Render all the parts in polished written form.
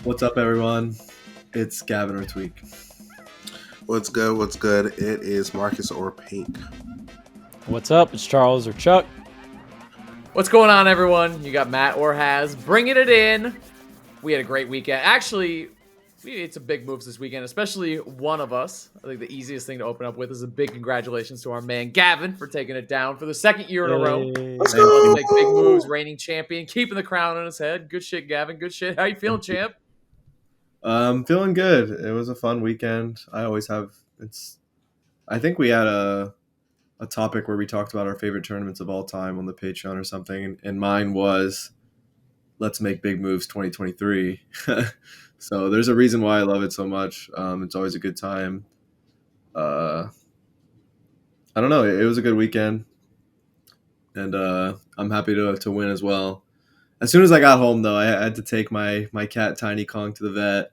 What's up, everyone? It's Gavin or Tweek. What's good? What's good? It is Marcus or Pink. What's up? It's Charles or Chuck. What's going on, everyone? You got Matt or Haz bringing it in. We had a great weekend. Actually, we made some big moves this weekend, especially one of us. I think the easiest thing to open up with is a big congratulations to our man Gavin for taking it down for the second year in a row. Let's go! Make big moves, reigning champion, keeping the crown on his head. Good shit, Gavin. Good shit. How you feeling, champ? I'm feeling good. It was a fun weekend. I always have. I think we had a topic where we talked about our favorite tournaments of all time on the Patreon or something, and mine was "Let's Make Big Moves 2023." So there's a reason why I love it so much. It's always a good time. I don't know. It was a good weekend, and I'm happy to win as well. As soon as I got home, though, I had to take my cat Tiny Kong to the vet.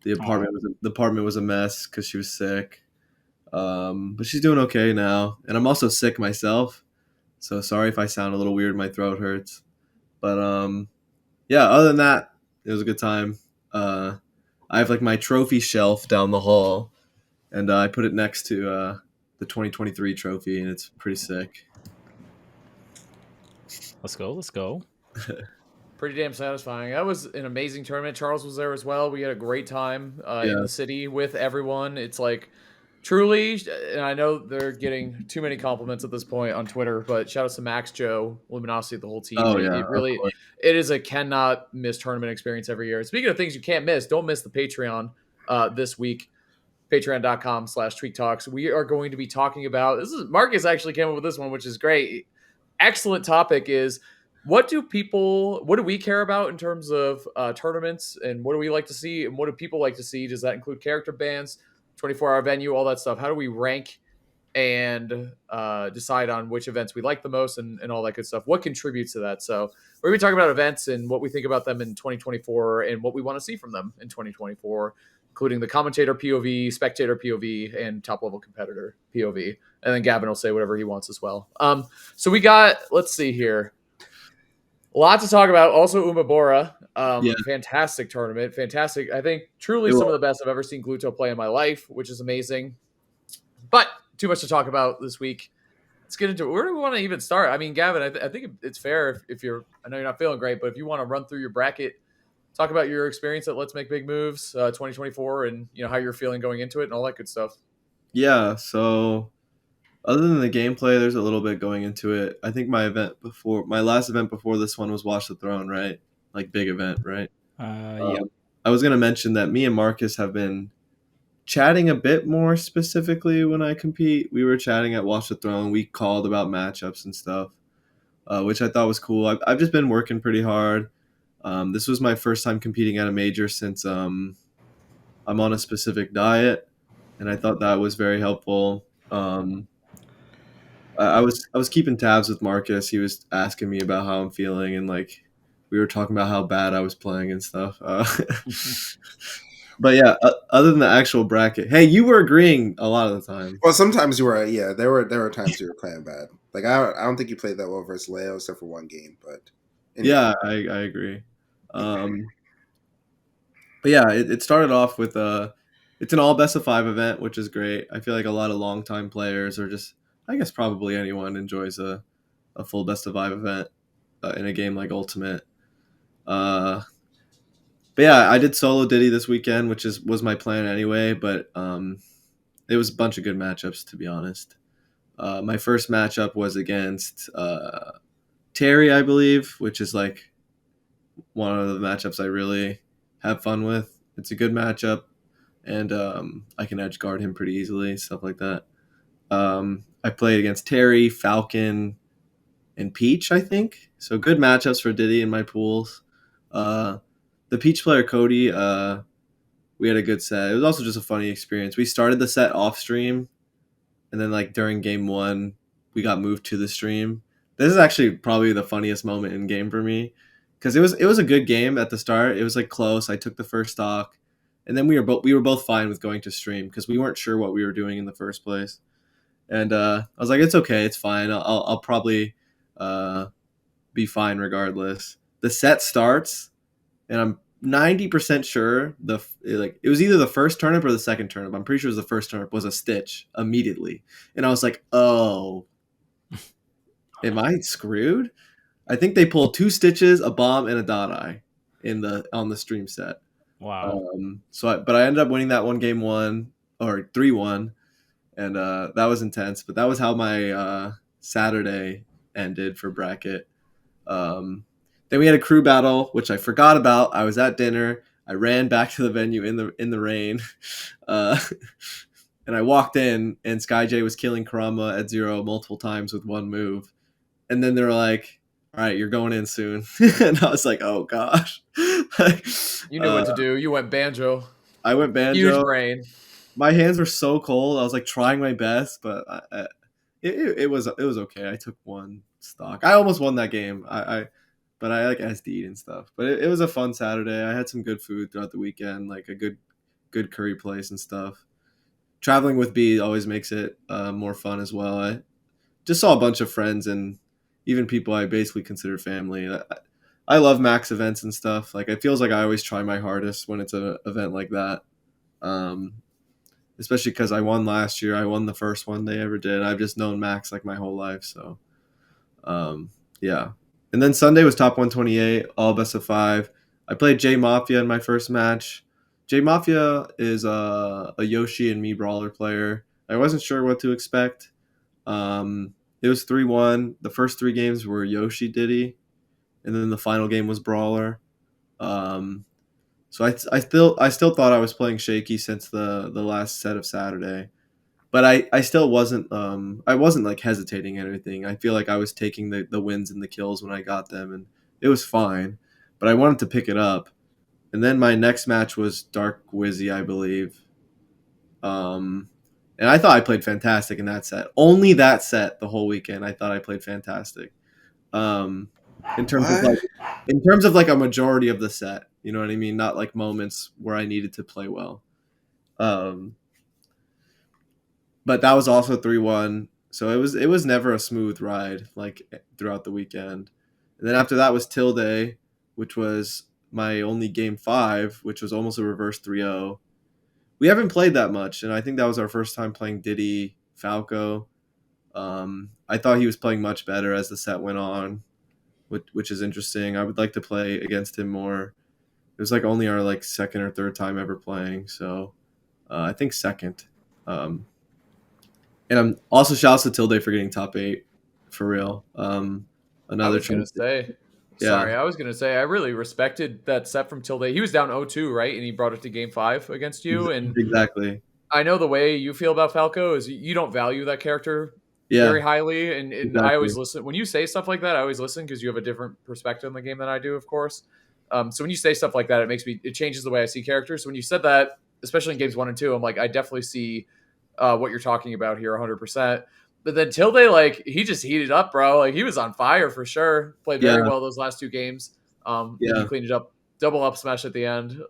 The apartment was a mess because she was sick, but she's doing okay now. And I'm also sick myself, so sorry if I sound a little weird. My throat hurts, but yeah. Other than that, it was a good time. I have like my trophy shelf down the hall, and I put it next to the 2023 trophy, and it's pretty sick. Let's go. Pretty damn satisfying. That was an amazing tournament. Charles was there as well. We had a great time in the city with everyone. It's like truly, and I know they're getting too many compliments at this point on Twitter, but shout out to Max, Joe, Luminosity, the whole team. Oh, yeah, it is a cannot miss tournament experience every year. Speaking of things you can't miss, don't miss the Patreon this week. Patreon.com/TweekTalks. We are going to be talking about Marcus actually came up with this one, which is great. Excellent topic is what do we care about in terms of tournaments, and what do we like to see, and what do people like to see? Does that include character bans, 24-hour venue, all that stuff? How do we rank and decide on which events we like the most and all that good stuff? What contributes to that? So we're going to be talking about events and what we think about them in 2024 and what we want to see from them in 2024, including the commentator POV, spectator POV, and top-level competitor POV. And then Gavin will say whatever he wants as well. So we got, let's see here. A lot to talk about. Also, Umebura, fantastic tournament. Fantastic. I think truly some of the best I've ever seen Gluto play in my life, which is amazing. But too much to talk about this week. Let's get into it. Where do we want to even start? I mean, Gavin, I think it's fair if you're, I know you're not feeling great, but if you want to run through your bracket, talk about your experience at Let's Make Big Moves 2024 and how you're feeling going into it and all that good stuff. Yeah, so other than the gameplay, there's a little bit going into it. I think my last event before this one was Watch the Throne, right? Like big event, right? Yeah. I was going to mention that me and Marcus have been chatting a bit more specifically when I compete. We were chatting at Watch the Throne. We called about matchups and stuff, which I thought was cool. I've just been working pretty hard. This was my first time competing at a major since I'm on a specific diet, and I thought that was very helpful. I was keeping tabs with Marcus. He was asking me about how I'm feeling, and like we were talking about how bad I was playing and stuff. But yeah, other than the actual bracket, hey, you were agreeing a lot of the time. Well, sometimes you were. Yeah, there were times you were playing bad. Like I don't think you played that well versus Leo, except for one game. But anyway. Yeah, I agree. But yeah, it started off with it's an all best of 5 event, which is great. I feel like a lot of longtime players, or just I guess probably anyone, enjoys a full best of 5 event in a game like Ultimate. But yeah, I did solo Diddy this weekend, which was my plan anyway. But it was a bunch of good matchups, to be honest. My first matchup was against Terry, I believe, which is like one of the matchups I really have fun with. It's a good matchup, and I can edge guard him pretty easily, stuff like that. I played against Terry, Falcon, and Peach, I think. So good matchups for Diddy in my pools. The Peach player, Cody, we had a good set. It was also just a funny experience. We started the set off stream, and then like during game 1, we got moved to the stream. This is actually probably the funniest moment in game for me, because it was a good game at the start. It was like close. I took the first stock, and then we were both fine with going to stream because we weren't sure what we were doing in the first place. And I was like, it's okay, it's fine. I'll probably be fine regardless. The set starts, and 90% sure it was either the first turnip or the second turnip. I'm pretty sure it was the first turnip was a stitch immediately, and I was like, "Oh, am I screwed?" I think they pulled 2 stitches, a bomb, and a dot eye on the stream set. Wow. But I ended up winning that one game 1 or 3-1, and that was intense. But that was how my Saturday ended for bracket. Then we had a crew battle, which I forgot about. I was at dinner. I ran back to the venue in the rain, and I walked in, and Skyjay was killing Karama at 0 multiple times with one move. And then they were like, "All right, you're going in soon." And I was like, "Oh gosh." You knew what to do. You went banjo. I went banjo. Huge brain. My hands were so cold. I was like trying my best, but it was okay. I took 1 stock. I almost won that game. But I like SD'd and stuff. But it was a fun Saturday. I had some good food throughout the weekend, like a good curry place and stuff. Traveling with B always makes it more fun as well. I just saw a bunch of friends and even people I basically consider family. I love Max events and stuff. Like it feels like I always try my hardest when it's an event like that. Especially because I won last year. I won the first one they ever did. I've just known Max like my whole life. So, yeah. And then Sunday was top 128, all best of 5. I played J Mafia in my first match. J Mafia is a Yoshi and me brawler player. I wasn't sure what to expect. It was 3-1. The first 3 games were Yoshi Diddy, and then the final game was brawler. So I still thought I was playing shaky since the last set of Saturday, but I still wasn't I wasn't like hesitating at anything. I feel like I was taking the wins and the kills when I got them, and it was fine. But I wanted to pick it up, and then my next match was Dark Wizzy, I believe. And I thought I played fantastic in that set. Only that set the whole weekend. I thought I played fantastic. Um, in terms of What? like a majority of the set, you know what I mean? Not like moments where I needed to play well. But that was also 3-1. So it was never a smooth ride like throughout the weekend. And then after that was Tilde, which was my only game 5, which was almost a reverse 3-0. We haven't played that much, and I think that was our first time playing Diddy Falco. I thought he was playing much better as the set went on, which is interesting. I would like to play against him more. It was like only our like second or third time ever playing, so I think second. And I'm also shouts to Tilde for getting top 8 for real. I was gonna say. Yeah. Sorry, I was gonna say I really respected that set from Tilde. He was down 0-2, right? And he brought it to game 5 against you. And Exactly. I know the way you feel about Falco is you don't value that character very Yeah. highly. And Exactly. I always listen. When you say stuff like that, I always listen because you have a different perspective on the game than I do, of course. So when you say stuff like that, it changes the way I see characters. So when you said that, especially in games 1 and 2, I'm like, I definitely see what you're talking about here 100%. But then Tilde, like, he just heated up, bro. Like, he was on fire for sure. Played very well those last 2 games. And he cleaned it up. Double up smash at the end.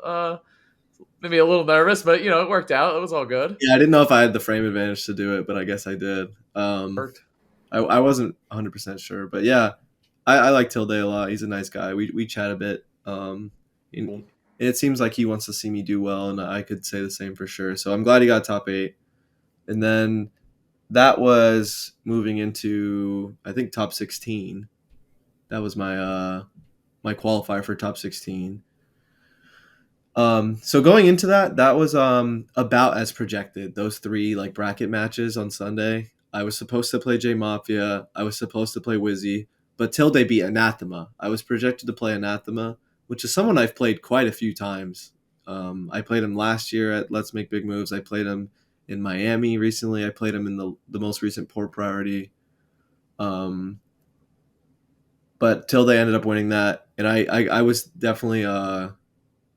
Maybe a little nervous, but, it worked out. It was all good. Yeah, I didn't know if I had the frame advantage to do it, but I guess I did. Worked. I wasn't 100% sure, but yeah, I like Tilde a lot. He's a nice guy. We chat a bit. And it seems like he wants to see me do well, and I could say the same for sure. So I'm glad he got top 8. And then that was moving into, I think, top 16. That was my my qualifier for top 16. So going into that was about as projected. Those 3 like bracket matches on Sunday. I was supposed to play J Mafia. I was supposed to play Wizzy, but Tilde beat Anathema. I was projected to play Anathema, which is someone I've played quite a few times. I played him last year at Let's Make Big Moves. I played him in Miami recently. I played him in the most recent Port Priority. But Tilde ended up winning that, and I was definitely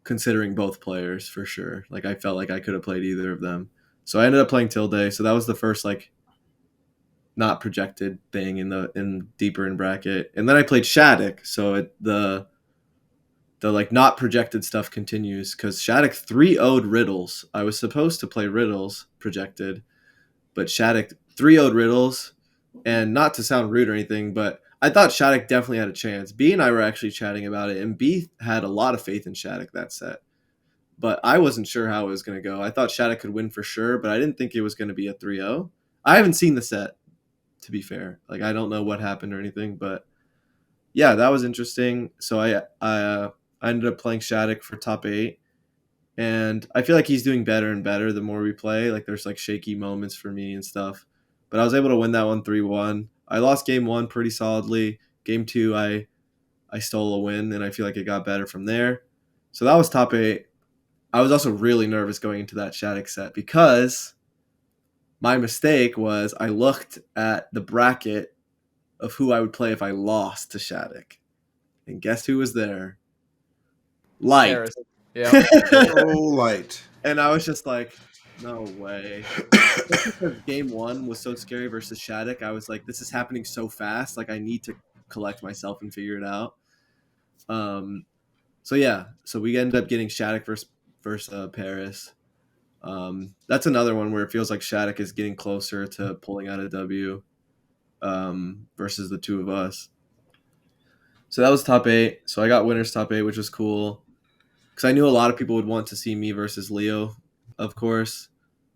considering both players for sure. Like I felt like I could have played either of them. So I ended up playing Tilde. So that was the first like not projected thing in deeper in bracket. And then I played Shattuck. So the like not projected stuff continues because Shattuck 3-0'd Riddles. I was supposed to play Riddles projected, but Shattuck 3-0'd Riddles, And not to sound rude or anything, but I thought Shattuck definitely had a chance. B and I were actually chatting about it, and B had a lot of faith in Shattuck that set. But I wasn't sure how it was going to go. I thought Shattuck could win for sure, but I didn't think it was going to be a 3-0. I haven't seen the set, to be fair. Like, I don't know what happened or anything, but yeah, that was interesting. So I ended up playing Shattuck for top 8, and I feel like he's doing better and better the more we play. Like, there's like shaky moments for me and stuff, but I was able to win that one 3-1. I lost game 1 pretty solidly. Game 2, I stole a win, and I feel like it got better from there. So that was top 8. I was also really nervous going into that Shattuck set because my mistake was I looked at the bracket of who I would play if I lost to Shattuck. And guess who was there? Light. Harris. Yeah. Oh, Light. And I was just like, no way. Just because game 1 was so scary versus Shattuck, I was like, this is happening so fast. Like, I need to collect myself and figure it out. So yeah, so we ended up getting Shattuck versus Paris. That's another one where it feels like Shattuck is getting closer to pulling out a W versus the two of us. So that was top 8. So I got winners top 8, which was cool because I knew a lot of people would want to see me versus Leo, of course.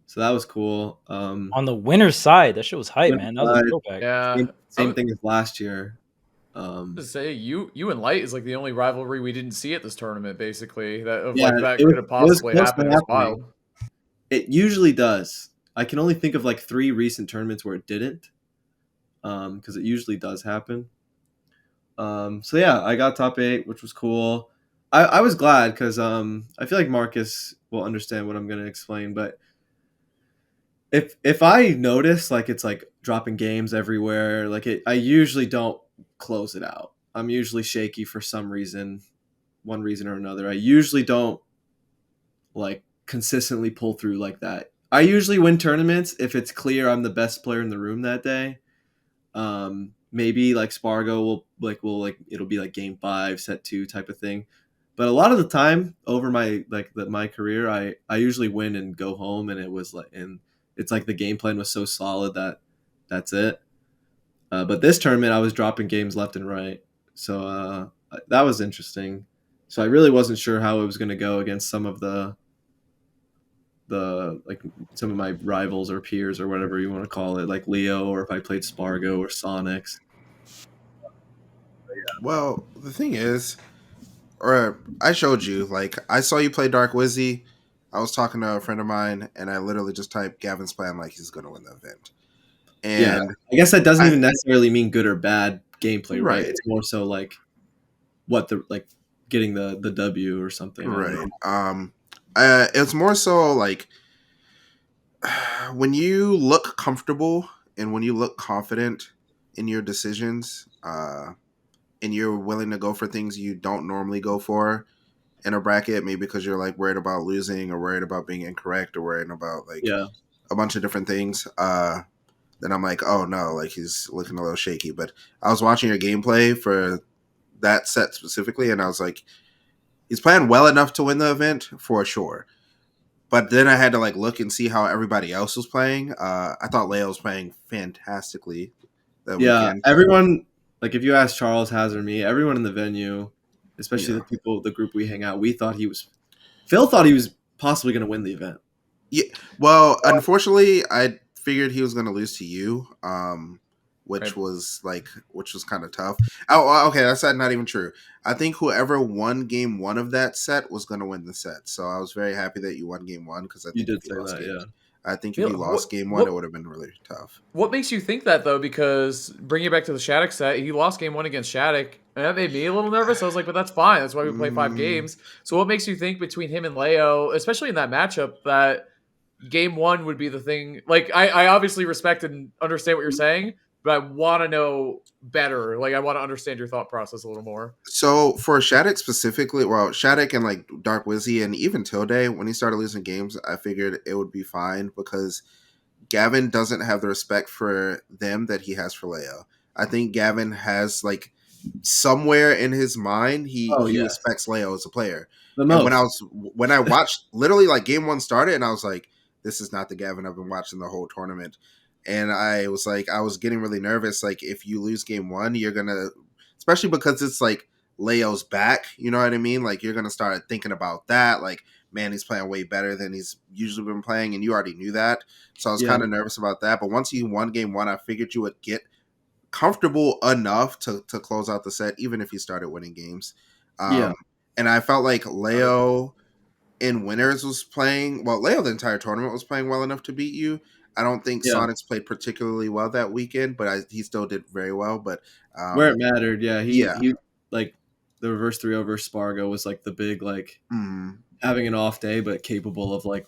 So that was cool. On the winner's side, that shit was hype, man. That was a throwback. Yeah. Same thing as last year. To say you and Light is like the only rivalry we didn't see at this tournament, basically. That Yeah, that it was- could have possibly it was close to happened. It's happening. wild. It usually does. I can only think of like 3 recent tournaments where it didn't, because it usually does happen. So yeah, I got top 8, which was cool. I was glad because I feel like Marcus will understand what I'm going to explain. But if I notice like it's like dropping games everywhere, like I usually don't close it out. I'm usually shaky for some reason, one reason or another. I usually don't like consistently pull through like that. I usually win tournaments if it's clear I'm the best player in the room that day. Maybe like Spargo will it'll be like game 5, set 2 type of thing. But a lot of the time over my career, I usually win and go home, and it's like the game plan was so solid that that's it. But this tournament I was dropping games left and right, so that was interesting. So I really wasn't sure how it was going to go against some of some of my rivals or peers or whatever you want to call it, like Leo, or if I played Spargo or Sonix. Well, the thing is, or I showed you, like, I saw you play Dark Wizzy. I was talking to a friend of mine, and I literally just typed Gavin's plan like he's going to win the event. And yeah, I guess that doesn't even necessarily mean good or bad gameplay, right? Right. It's more so like getting the W or something. Right. It's more so like when you look comfortable and when you look confident in your decisions, and you're willing to go for things you don't normally go for in a bracket, maybe because you're like worried about losing or worried about being incorrect or worried about like a bunch of different things. Then I'm like, oh no, like he's looking a little shaky. But I was watching your gameplay for that set specifically, and I was like, he's playing well enough to win the event for sure. But then I had to like look and see how everybody else was playing. I thought Leo was playing fantastically that weekend. Everyone, like if you ask Charles, Haz, or me, everyone in the venue, especially the group we hang out, Phil thought he was possibly going to win the event. Yeah, well, unfortunately, I figured he was going to lose to you, which was kind of tough. Oh, okay, that's not even true. I think whoever won game 1 of that set was going to win the set. So I was very happy that you won game 1 because I think you did say that, yeah. I think if you lost game 1, it would have been really tough. What makes you think that, though? Because bringing it back to the Shattuck set, he lost game 1 against Shattuck, and that made me a little nervous. I was like, but that's fine. That's why we play 5 games. So what makes you think between him and Leo, especially in that matchup, that game 1 would be the thing? Like, I obviously respect and understand what you're saying, but I want to know better. Like, I want to understand your thought process a little more. So for Shattuck specifically, well, Shattuck and like Dark Wizzy and even Tilde, when he started losing games, I figured it would be fine because Gavin doesn't have the respect for them that he has for Leo. I think Gavin has like somewhere in his mind he respects Leo as a player. And when I watched literally like game 1 started and I was like, this is not the Gavin I've been watching the whole tournament. and I was getting really nervous. Like, if you lose game one, you're gonna, especially because it's like Leo's back. You know what I mean? Like, you're gonna start thinking about that. Like, man, he's playing way better than he's usually been playing, and you already knew that. So I was kind of nervous about that. But once you won game one, I figured you would get comfortable enough to close out the set, even if you started winning games. And I felt like Leo in winners was playing well. Leo the entire tournament was playing well enough to beat you. I don't think Sonix played particularly well that weekend, but he still did very well. But where it mattered, he like the reverse 3-0 versus Spargo was like the big like having an off day, but capable of like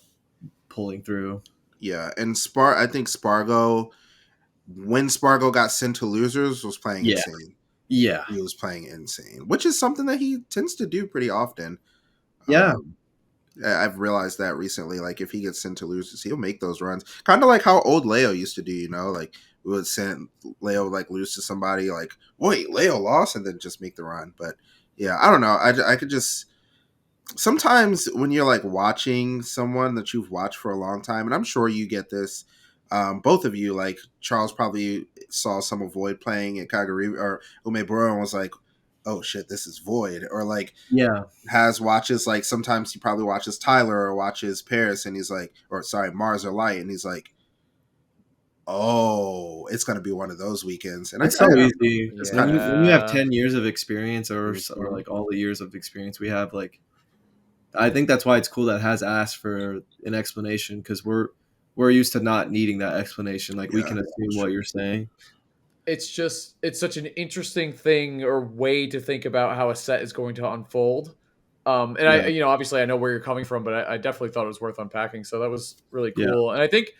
pulling through. Yeah, and I think Spargo, when Spargo got sent to losers, was playing insane. Yeah, he was playing insane, which is something that he tends to do pretty often. Yeah. I've realized that recently. Like, if he gets sent to losers, he'll make those runs. Kind of like how old Leo used to do, you know? Like, we would send Leo, like, lose to somebody, like, wait, Leo lost, and then just make the run. But, yeah, I don't know. I could just... Sometimes when you're, like, watching someone that you've watched for a long time, and I'm sure you get this, both of you, like, Charles probably saw some of Void playing at Kagari or Umebura and was like, oh shit, this is Void. Or like, has watches, like, sometimes he probably watches Tyler or watches Paris, and he's like, or sorry, Mars or Light, and he's like, oh, it's gonna be one of those weekends. And it's so easy. When you have 10 years of experience or like all the years of experience we have, like, I think that's why it's cool that Has asked for an explanation, because we're used to not needing that explanation. Like, we can assume what you're saying. It's such an interesting thing or way to think about how a set is going to unfold. I, obviously I know where you're coming from, but I definitely thought it was worth unpacking. So that was really cool. And I think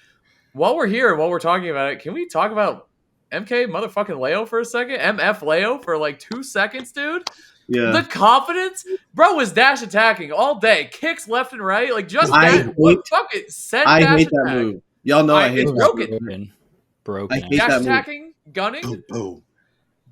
while we're here, while we're talking about it, can we talk about MK motherfucking Leo for a second? MF Leo for like 2 seconds, dude. Yeah. The confidence, bro, was dash attacking all day, kicks left and right, like just that. Fuck it, said I dash hate attack. that move. Y'all know I hate it. Broken. I hate dash that attacking, move. gunning, boom,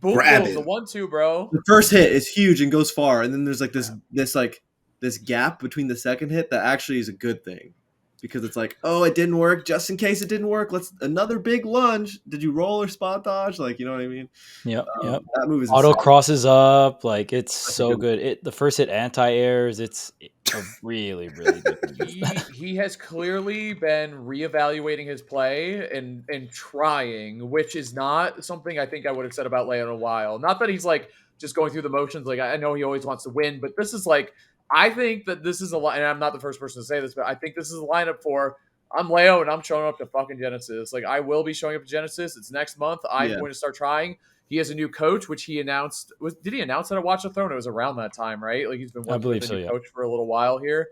boom, the 1-2, bro. The first hit is huge and goes far, and then there's like this gap between the second hit that actually is a good thing, because it's like, oh, it didn't work. Just in case it didn't work, let's another big lunge. Did you roll or spot dodge? Like, you know what I mean? Yep. That move is auto insane. crosses up. Like, it's so good. The first hit anti-airs. It's a really, really good move. He has clearly been reevaluating his play and trying, which is not something I think I would have said about Leo in a while. Not that he's like just going through the motions. Like, I know he always wants to win, but this is like, I think that this is and I'm not the first person to say this, but I think this is a lineup for, I'm Leo and I'm showing up to fucking Genesis. Like, I will be showing up to Genesis. It's next month. I'm going to start trying. He has a new coach, which he announced. Did he announce that at Watch the Throne? It was around that time, right? Like, he's been working with a new coach for a little while here.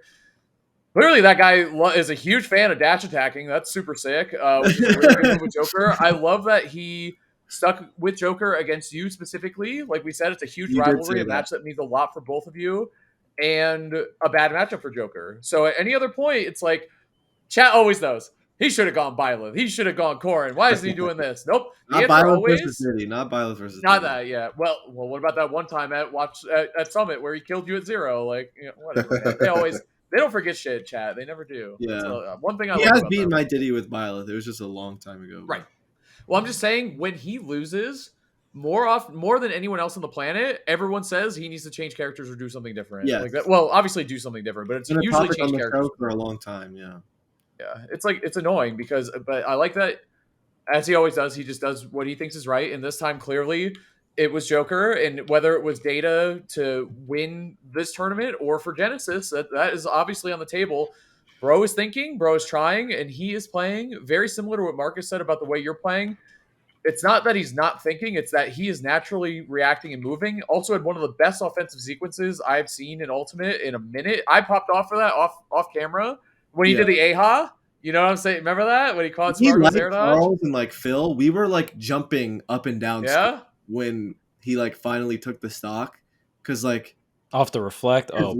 Clearly, that guy is a huge fan of dash attacking. That's super sick. Which is really good with Joker. I love that he stuck with Joker against you specifically. Like we said, it's a huge rivalry, a match that means a lot for both of you, and a bad matchup for Joker. So at any other point, it's like, chat always knows. He should have gone Byleth. He should have gone Corrin. Why is he doing this? Nope. Not Byleth versus City. Not Byleth versus Not that, yeah. Well, what about that one time at Summit where he killed you at 0? Like, whatever. They don't forget shit, chat. They never do. Yeah. One thing he has beaten my Diddy with Byleth. It was just a long time ago. Right. Well, I'm just saying, when he loses, more than anyone else on the planet, everyone says he needs to change characters or do something different. Yeah. Like that. Well, obviously do something different, but it's usually change characters for a long time. Yeah. Yeah. It's annoying but I like that, as he always does, he just does what he thinks is right. And this time, clearly, it was Joker, and whether it was data to win this tournament or for Genesis, that is obviously on the table. Bro is thinking, bro is trying, and he is playing very similar to what Marcus said about the way you're playing. It's not that he's not thinking, it's that he is naturally reacting and moving. Also had one of the best offensive sequences I've seen in Ultimate in a minute. I popped off for that off camera when he did the AHA. You know what I'm saying? Remember that? When he caught Spargo's air dodge? Charles and like Phil, we were like jumping up and down when he like finally took the stock, because like off the reflect. Oh,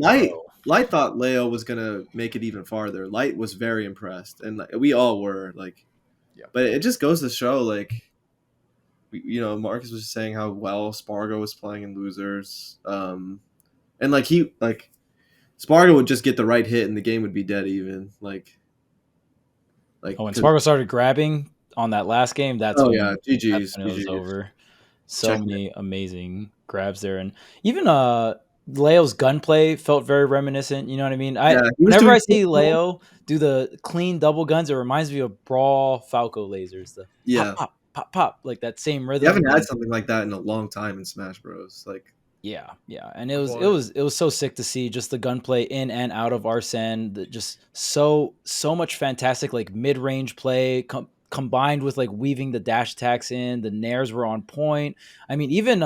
Light thought Leo was gonna make it even farther. Light was very impressed, and like, we all were like, but it just goes to show, like, Marcus was just saying how well Spargo was playing in losers, and like Spargo would just get the right hit and the game would be dead even. Like when Spargo started grabbing, on that last game, that's Oh when yeah, that's GG's, when it was GG's. over. So Check many amazing grabs there, and even Leo's gunplay felt very reminiscent. You know what I mean? Yeah, he was Whenever doing I see so well. Leo do the clean double guns, it reminds me of Brawl Falco lasers. The pop Yeah, pop pop pop, like that same you haven't rhythm. had And something like that in a long time in Smash Bros. Like, yeah, and Good point. it was so sick to see just the gunplay in and out of Arsene. Just so much fantastic like mid range play combined with like weaving the dash attacks in. The nairs were on point. I mean, even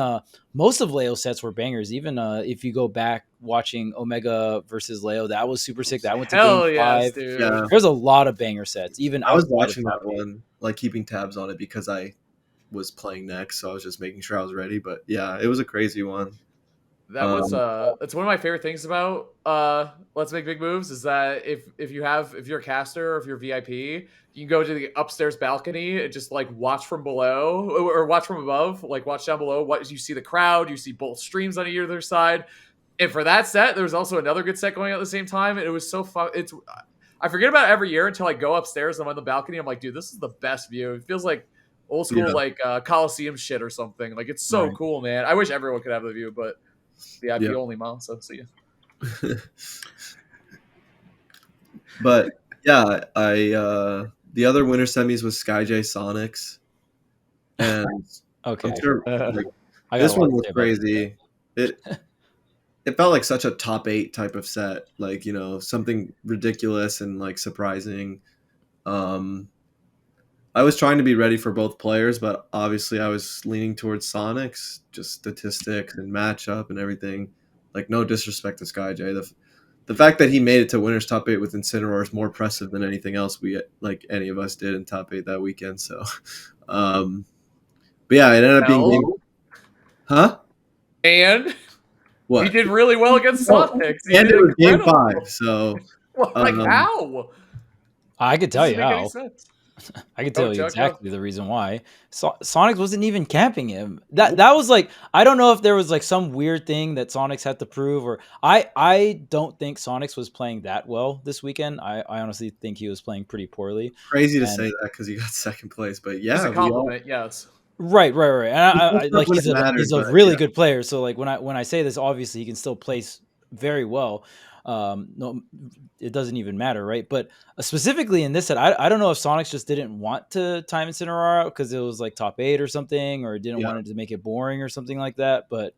most of Leo's sets were bangers. Even if you go back watching Omega versus Leo, that was super sick. That went to game Hell yes, 5. dude. yeah, There's a lot of banger sets, even I was outside of watching that top 8. one, like keeping tabs on it because I was playing next, so I was just making sure I was ready. But yeah, it was a crazy one. That was Um, that's one of my favorite things about Let's Make Big Moves is that if you're a caster or if you're VIP, you can go to the upstairs balcony and just like watch from below or watch from above, like watch down below. What you see the crowd, you see both streams on either side. And for that set, there was also another good set going on at the same time, and it was so fun. I forget about it every year until I go upstairs and I'm on the balcony. I'm like, dude, this is the best view. It feels like old school Yeah. like Coliseum shit or something. Like it's so Right. cool, man. I wish everyone could have the view, but VIP Yeah. only, mom. So see you. But yeah, the other winter semis was Skyjay Sonix, and Okay, I'm sure like, I got this a lot one to was say about crazy. It felt like such a top 8 type of set, like, you know, something ridiculous and like surprising. I was trying to be ready for both players, but obviously I was leaning towards Sonix, just statistics and matchup and everything. Like, no disrespect to Skyjay. The fact that he made it to winners top 8 with Incineroar is more impressive than anything else any of us did in top 8 that weekend. So, but yeah, it ended up being huh? And What? he did really well against Oh, Sonix. He and did it was game incredible. 5. So, Like how? I could This tell doesn't you make any how. sense. I can Go, tell you Chuck, go. exactly the reason why. Sonic wasn't even camping him. That was like, I don't know if there was like some weird thing that Sonics had to prove, or I don't think Sonics was playing that well this weekend. I honestly think he was playing pretty poorly. crazy to And say that because he got second place. But Just yeah, a compliment, yes. right. And I like when it mattered, he's a but really yeah. good player. So like when I say this, obviously he can still place very well. No, it doesn't even matter, right? But specifically in this set, I don't know if Sonix just didn't want to time Incineroar out because it was like top 8 or something, or didn't Yeah. want it to make it boring or something like that. But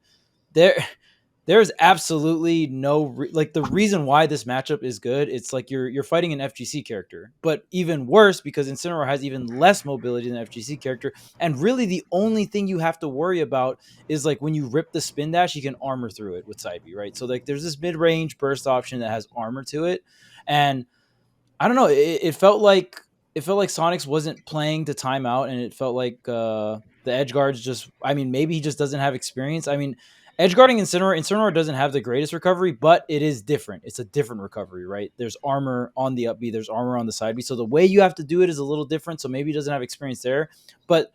there's absolutely like the reason why this matchup is good. It's like you're fighting an FGC character, but even worse because Incineroar has even less mobility than an FGC character. And really, the only thing you have to worry about is like when you rip the spin dash, you can armor through it with side B, right? So like there's this mid range burst option that has armor to it, and I don't know. It felt like Sonix wasn't playing to timeout, and it felt like the edge guards just. I mean, maybe he just doesn't have experience. I mean, edge guarding Incineroar doesn't have the greatest recovery, but it is different. It's a different recovery, right? There's armor on the up B, there's armor on the side B, so the way you have to do it is a little different. So maybe he doesn't have experience there, but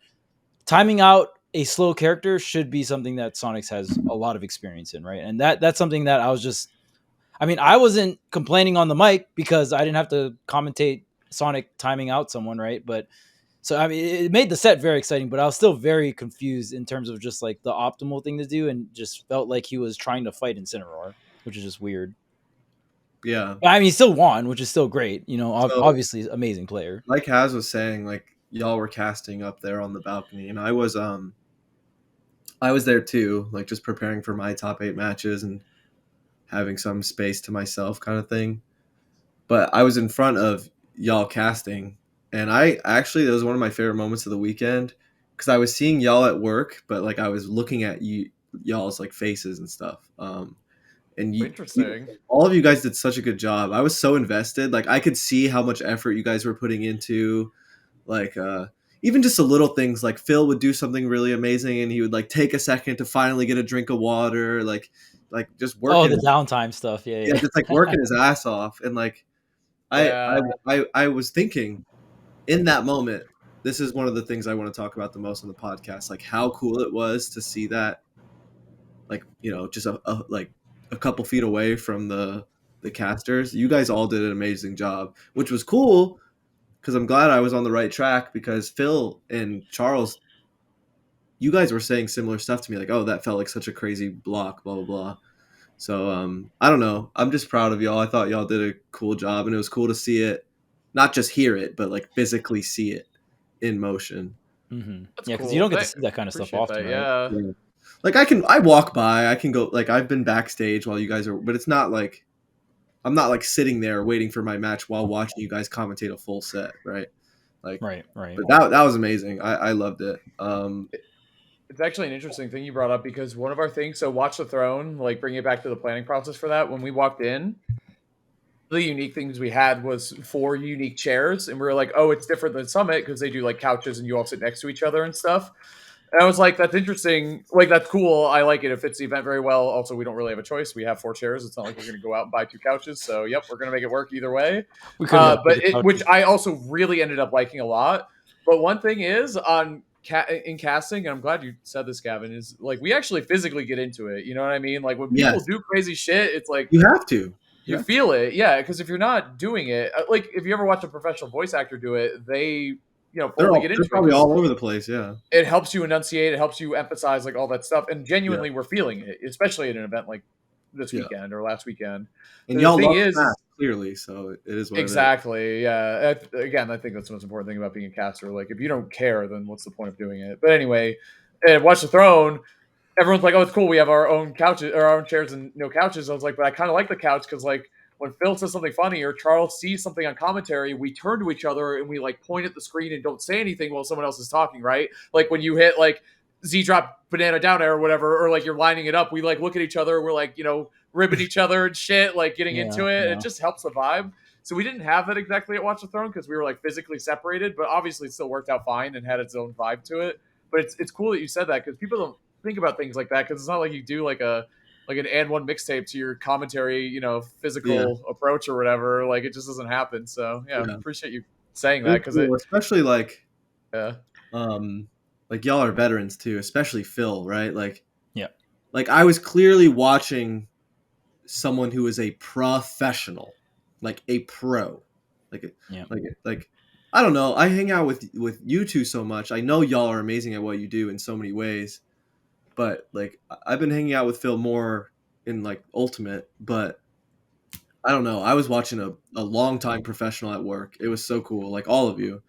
timing out a slow character should be something that Sonix has a lot of experience in, right? And that's something that I wasn't complaining on the mic because I didn't have to commentate Sonic timing out someone, right? But so I mean, it made the set very exciting, but I was still very confused in terms of just like the optimal thing to do, and just felt like he was trying to fight Incineroar, which is just weird. Yeah. I mean, he still won, which is still great. You know, So, obviously, amazing player. like Haz was saying, like y'all were casting up there on the balcony, and I was there too, like just preparing for my top 8 matches and having some space to myself, kind of thing. But I was in front of y'all casting, and I actually that was one of my favorite moments of the weekend because I was seeing y'all at work, but like I was looking at y'all's like faces and stuff. And Interesting. all of you guys did such a good job. I was so invested. Like I could see how much effort you guys were putting into like even just the little things. Like Phil would do something really amazing and he would like take a second to finally get a drink of water, like just working. Oh, the downtime stuff. Yeah. Just like working his ass off. And like Yeah. I was thinking in that moment, this is one of the things I want to talk about the most on the podcast, like how cool it was to see that, like, you know, just a couple feet away from the casters. You guys all did an amazing job, which was cool. because I'm glad I was on the right track, because Phil and Charles, you guys were saying similar stuff to me, like, oh, that felt like such a crazy block, blah blah blah. So I don't know. I'm just proud of y'all. I thought y'all did a cool job, and it was cool to see it, not just hear it, but like physically see it in motion. Mm-hmm. That's Yeah, because cool. you don't get to see that kind of stuff Appreciate often, that, right? yeah. Like I walk by, I can go, like I've been backstage while you guys are, but it's not like I'm not like sitting there waiting for my match while watching you guys commentate a full set, right? Like, Right. but that was amazing. I loved it. It's actually an interesting thing you brought up, because one of our things, so Watch the Throne, like bringing it back to the planning process for that, when we walked in, the unique things we had was 4 unique chairs, and we were like, oh, it's different than Summit because they do like couches and you all sit next to each other and stuff. And I was like, that's interesting. Like, that's cool. I like it. It fits the event very well. Also, we don't really have a choice. We have 4 chairs. It's not like we're going to go out and buy 2 couches. So, yep, we're going to make it work either way. We could have Which I also really ended up liking a lot. But one thing is, in casting, and I'm glad you said this, Gavin, is like we actually physically get into it. You know what I mean? Like when people Yes. do crazy shit, it's like You have to. you feel it, yeah. Because if you're not doing it, like if you ever watch a professional voice actor do it, they fully get into They're it. probably all over the place. Yeah. It helps you enunciate, it helps you emphasize like all that stuff, and genuinely we're feeling it, especially at an event like this weekend or last weekend. And The y'all thing love is, that, clearly, so it is what exactly, yeah. Again, I think that's the most important thing about being a caster. Like, if you don't care, then what's the point of doing it? But anyway, Watch the Throne, everyone's like, "Oh, it's cool. We have our own couches or our own chairs and no couches." I was like, "But I kind of like the couch because, like, when Phil says something funny or Charles sees something on commentary, we turn to each other and we like point at the screen and don't say anything while someone else is talking, right? Like when you hit like Z drop banana down air or whatever, or like you're lining it up, we like look at each other, we're like, ribbing each other and shit, like getting into it. Yeah. It just helps the vibe. So we didn't have that exactly at Watch the Throne because we were like physically separated, but obviously it still worked out fine and had its own vibe to it. But it's cool that you said that because people don't think about things like that, because it's not like you do like an and one mixtape to your commentary, physical approach or whatever. Like it just doesn't happen. So yeah. Appreciate you saying that because cool, especially like yeah. Like y'all are veterans too, especially Phil, right? Like yeah, like I was clearly watching someone who is a professional, like a pro, like I don't know. I hang out with you two so much. I know y'all are amazing at what you do in so many ways, but like I've been hanging out with Phil more in like Ultimate, but I don't know. I was watching a long time professional at work. It was so cool, like all of you.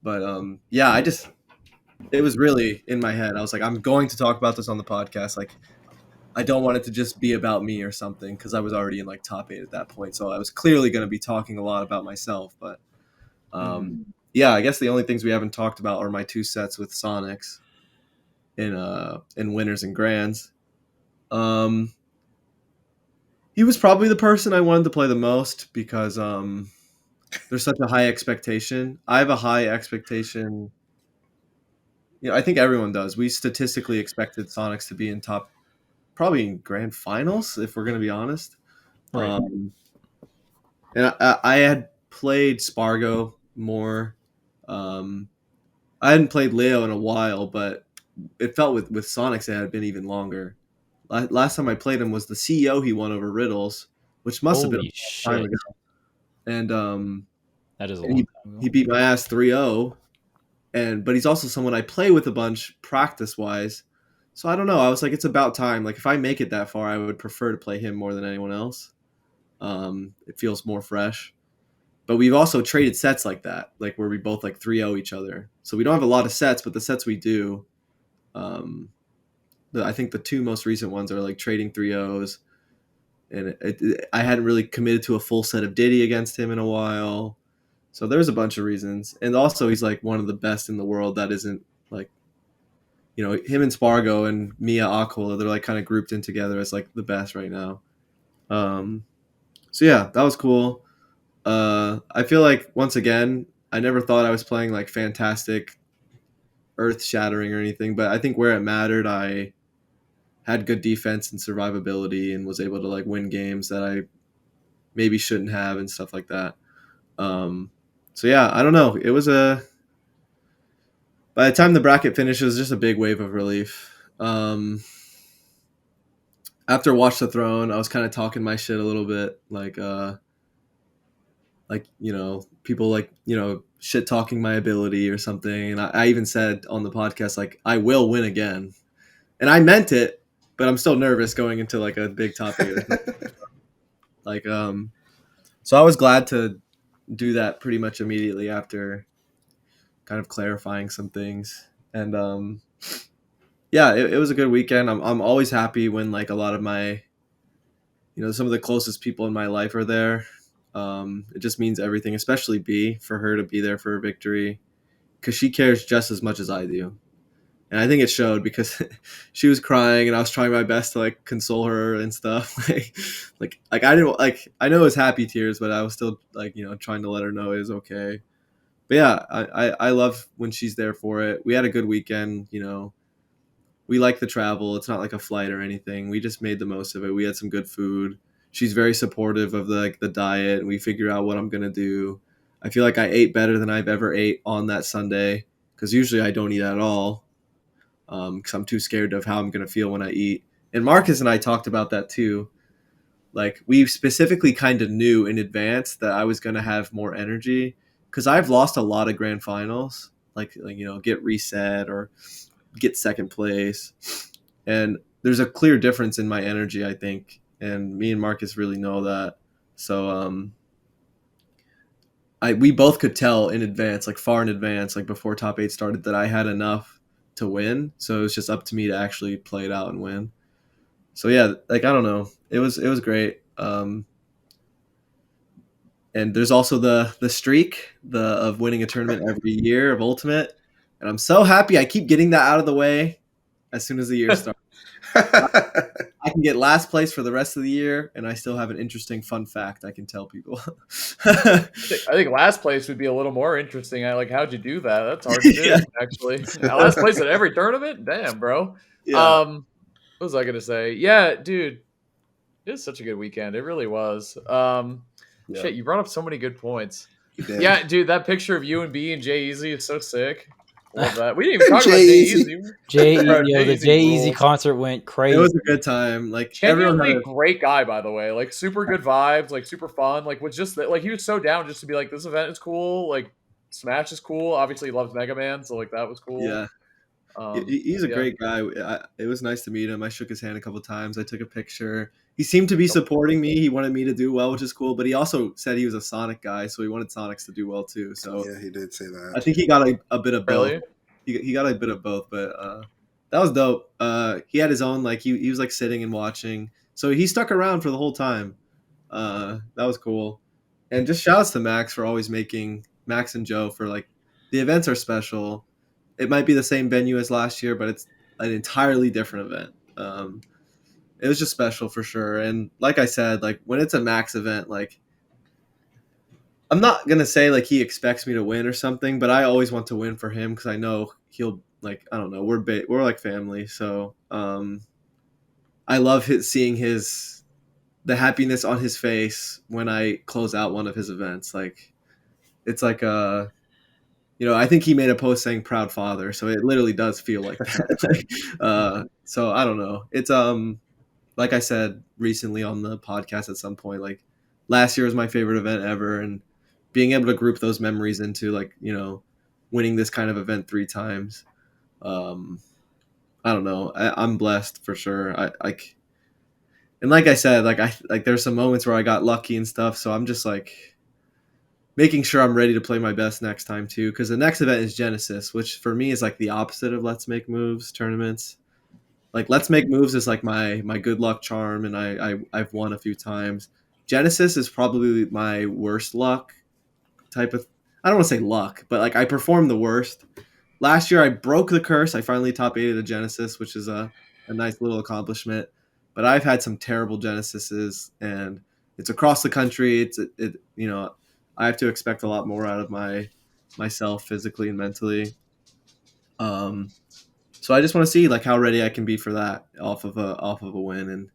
But yeah, it was really in my head. I was like, I'm going to talk about this on the podcast. Like, I don't want it to just be about me or something, because I was already in like top 8 at that point. So I was clearly going to be talking a lot about myself. But yeah, I guess the only things we haven't talked about are my 2 sets with Sonix in winners and grands. He was probably the person I wanted to play the most because there's such a high expectation. I have a high expectation. I think everyone does. We statistically expected Sonix to be in top, probably in grand finals, if we're going to be honest. Right. And I had played Spargo more. I hadn't played Leo in a while, but it felt with Sonix it had been even longer. Last time I played him was the CEO he won over Riddles, which must have been a long time ago. And that is a long time ago. He beat my ass 3-0. But he's also someone I play with a bunch practice-wise. So I don't know. I was like, it's about time. Like if I make it that far, I would prefer to play him more than anyone else. It feels more fresh. But we've also traded sets like that, like where we both like 3-0 each other. So we don't have a lot of sets, but the sets we do, I think the 2 most recent ones are like trading 3-0s. And I hadn't really committed to a full set of Diddy against him in a while. So there's a bunch of reasons. And also he's like one of the best in the world that isn't like, him and Spargo and Miya Acola, they're like kind of grouped in together as like the best right now. So yeah, that was cool. I feel like once again, I never thought I was playing like fantastic, earth shattering or anything, but I think where it mattered, I had good defense and survivability and was able to like win games that I maybe shouldn't have and stuff like that. So yeah, I don't know. It was by the time the bracket finished, it was just a big wave of relief. After Watch the Throne, I was kind of talking my shit a little bit. Like, like, people like, shit talking my ability or something. And I even said on the podcast, like, I will win again. And I meant it, but I'm still nervous going into like a big top 8 or something. Like, so I was glad to do that pretty much immediately after kind of clarifying some things. And yeah, it was a good weekend. I'm always happy when like a lot of my, some of the closest people in my life are there. It just means everything, especially B, for her to be there for a victory, because she cares just as much as I do. And I think it showed because she was crying and I was trying my best to like console her and stuff. like I didn't like, I know it was happy tears, but I was still like, trying to let her know it was okay. But yeah, I love when she's there for it. We had a good weekend, we like the travel. It's not like a flight or anything. We just made the most of it. We had some good food. She's very supportive of the diet. We figure out what I'm gonna do. I feel like I ate better than I've ever ate on that Sunday, because usually I don't eat at all, because I'm too scared of how I'm gonna feel when I eat. And Marcus and I talked about that too. Like, we specifically kind of knew in advance that I was gonna have more energy, because I've lost a lot of grand finals, like get reset or get second place, and there's a clear difference in my energy, I think, and me and Marcus really know that. So we both could tell in advance, like far in advance, like before top 8 started, that I had enough to win. So it was just up to me to actually play it out and win. So yeah, like, I don't know, it was great. And there's also the streak of winning a tournament every year of Ultimate, and I'm so happy I keep getting that out of the way as soon as the year starts. I can get last place for the rest of the year, and I still have an interesting fun fact I can tell people. I think last place would be a little more interesting. Like, how'd you do that? That's hard to do, Yeah. actually. Last place at every tournament? Damn, bro. Yeah. What was I gonna say? Yeah, dude, it was such a good weekend. It really was. Yeah. Shit, you brought up so many good points. You did. Yeah, dude, that picture of you and B and Eazy is so sick. Love that. We didn't even talk about Jay-Z. Eazy. Bro, The Jay-Z Eazy rules. concert went crazy. It was a good time. Like, everyone Genuinely had great guy, by the way. Like, super good vibes, like super fun. Like, was just like, he was so down just to be like, this event is cool. Like, Smash is cool. Obviously, he loves Mega Man, so like that was cool. yeah. He's a Yeah. great guy. It was nice to meet him. I shook his hand a couple times. I took a picture. He seemed to be supporting me. He wanted me to do well, which is cool. But he also said he was a Sonic guy, so he wanted Sonics to do well too. So Yeah, he did say that. I think he got a bit of both. Really? He got a bit of both, but that was dope. He had his own, like, he was like sitting and watching, so he stuck around for the whole time. That was cool. And just shouts to Max for always making Max and Joe for like, the events are special. It might be the same venue as last year, but it's an entirely different event. It was just special for sure. And like I said, like, when it's a Max event, like, I'm not gonna say like he expects me to win or something, but I always want to win for him, because I know he'll, like, I don't know, we're like family. So I love seeing the happiness on his face when I close out one of his events. Like, it's like I think he made a post saying "proud father," so it literally does feel like that. So I don't know. It's like I said recently on the podcast at some point, like, last year was my favorite event ever, and being able to group those memories into, like, winning this kind of event 3 times. I don't know. I'm blessed for sure. And like I said, there's some moments where I got lucky and stuff. So I'm just like making sure I'm ready to play my best next time too. Because the next event is Genesis, which for me is like the opposite of Let's Make Moves tournaments. Like, Let's Make Moves is like my good luck charm, and I've won a few times. Genesis is probably my worst luck type of. I don't want to say luck, but like, I perform the worst. Last year I broke the curse. I finally top 8 at a Genesis, which is a nice little accomplishment. But I've had some terrible Genesises, and it's across the country. I have to expect a lot more out of myself physically and mentally. So I just want to see like how ready I can be for that off of a win, and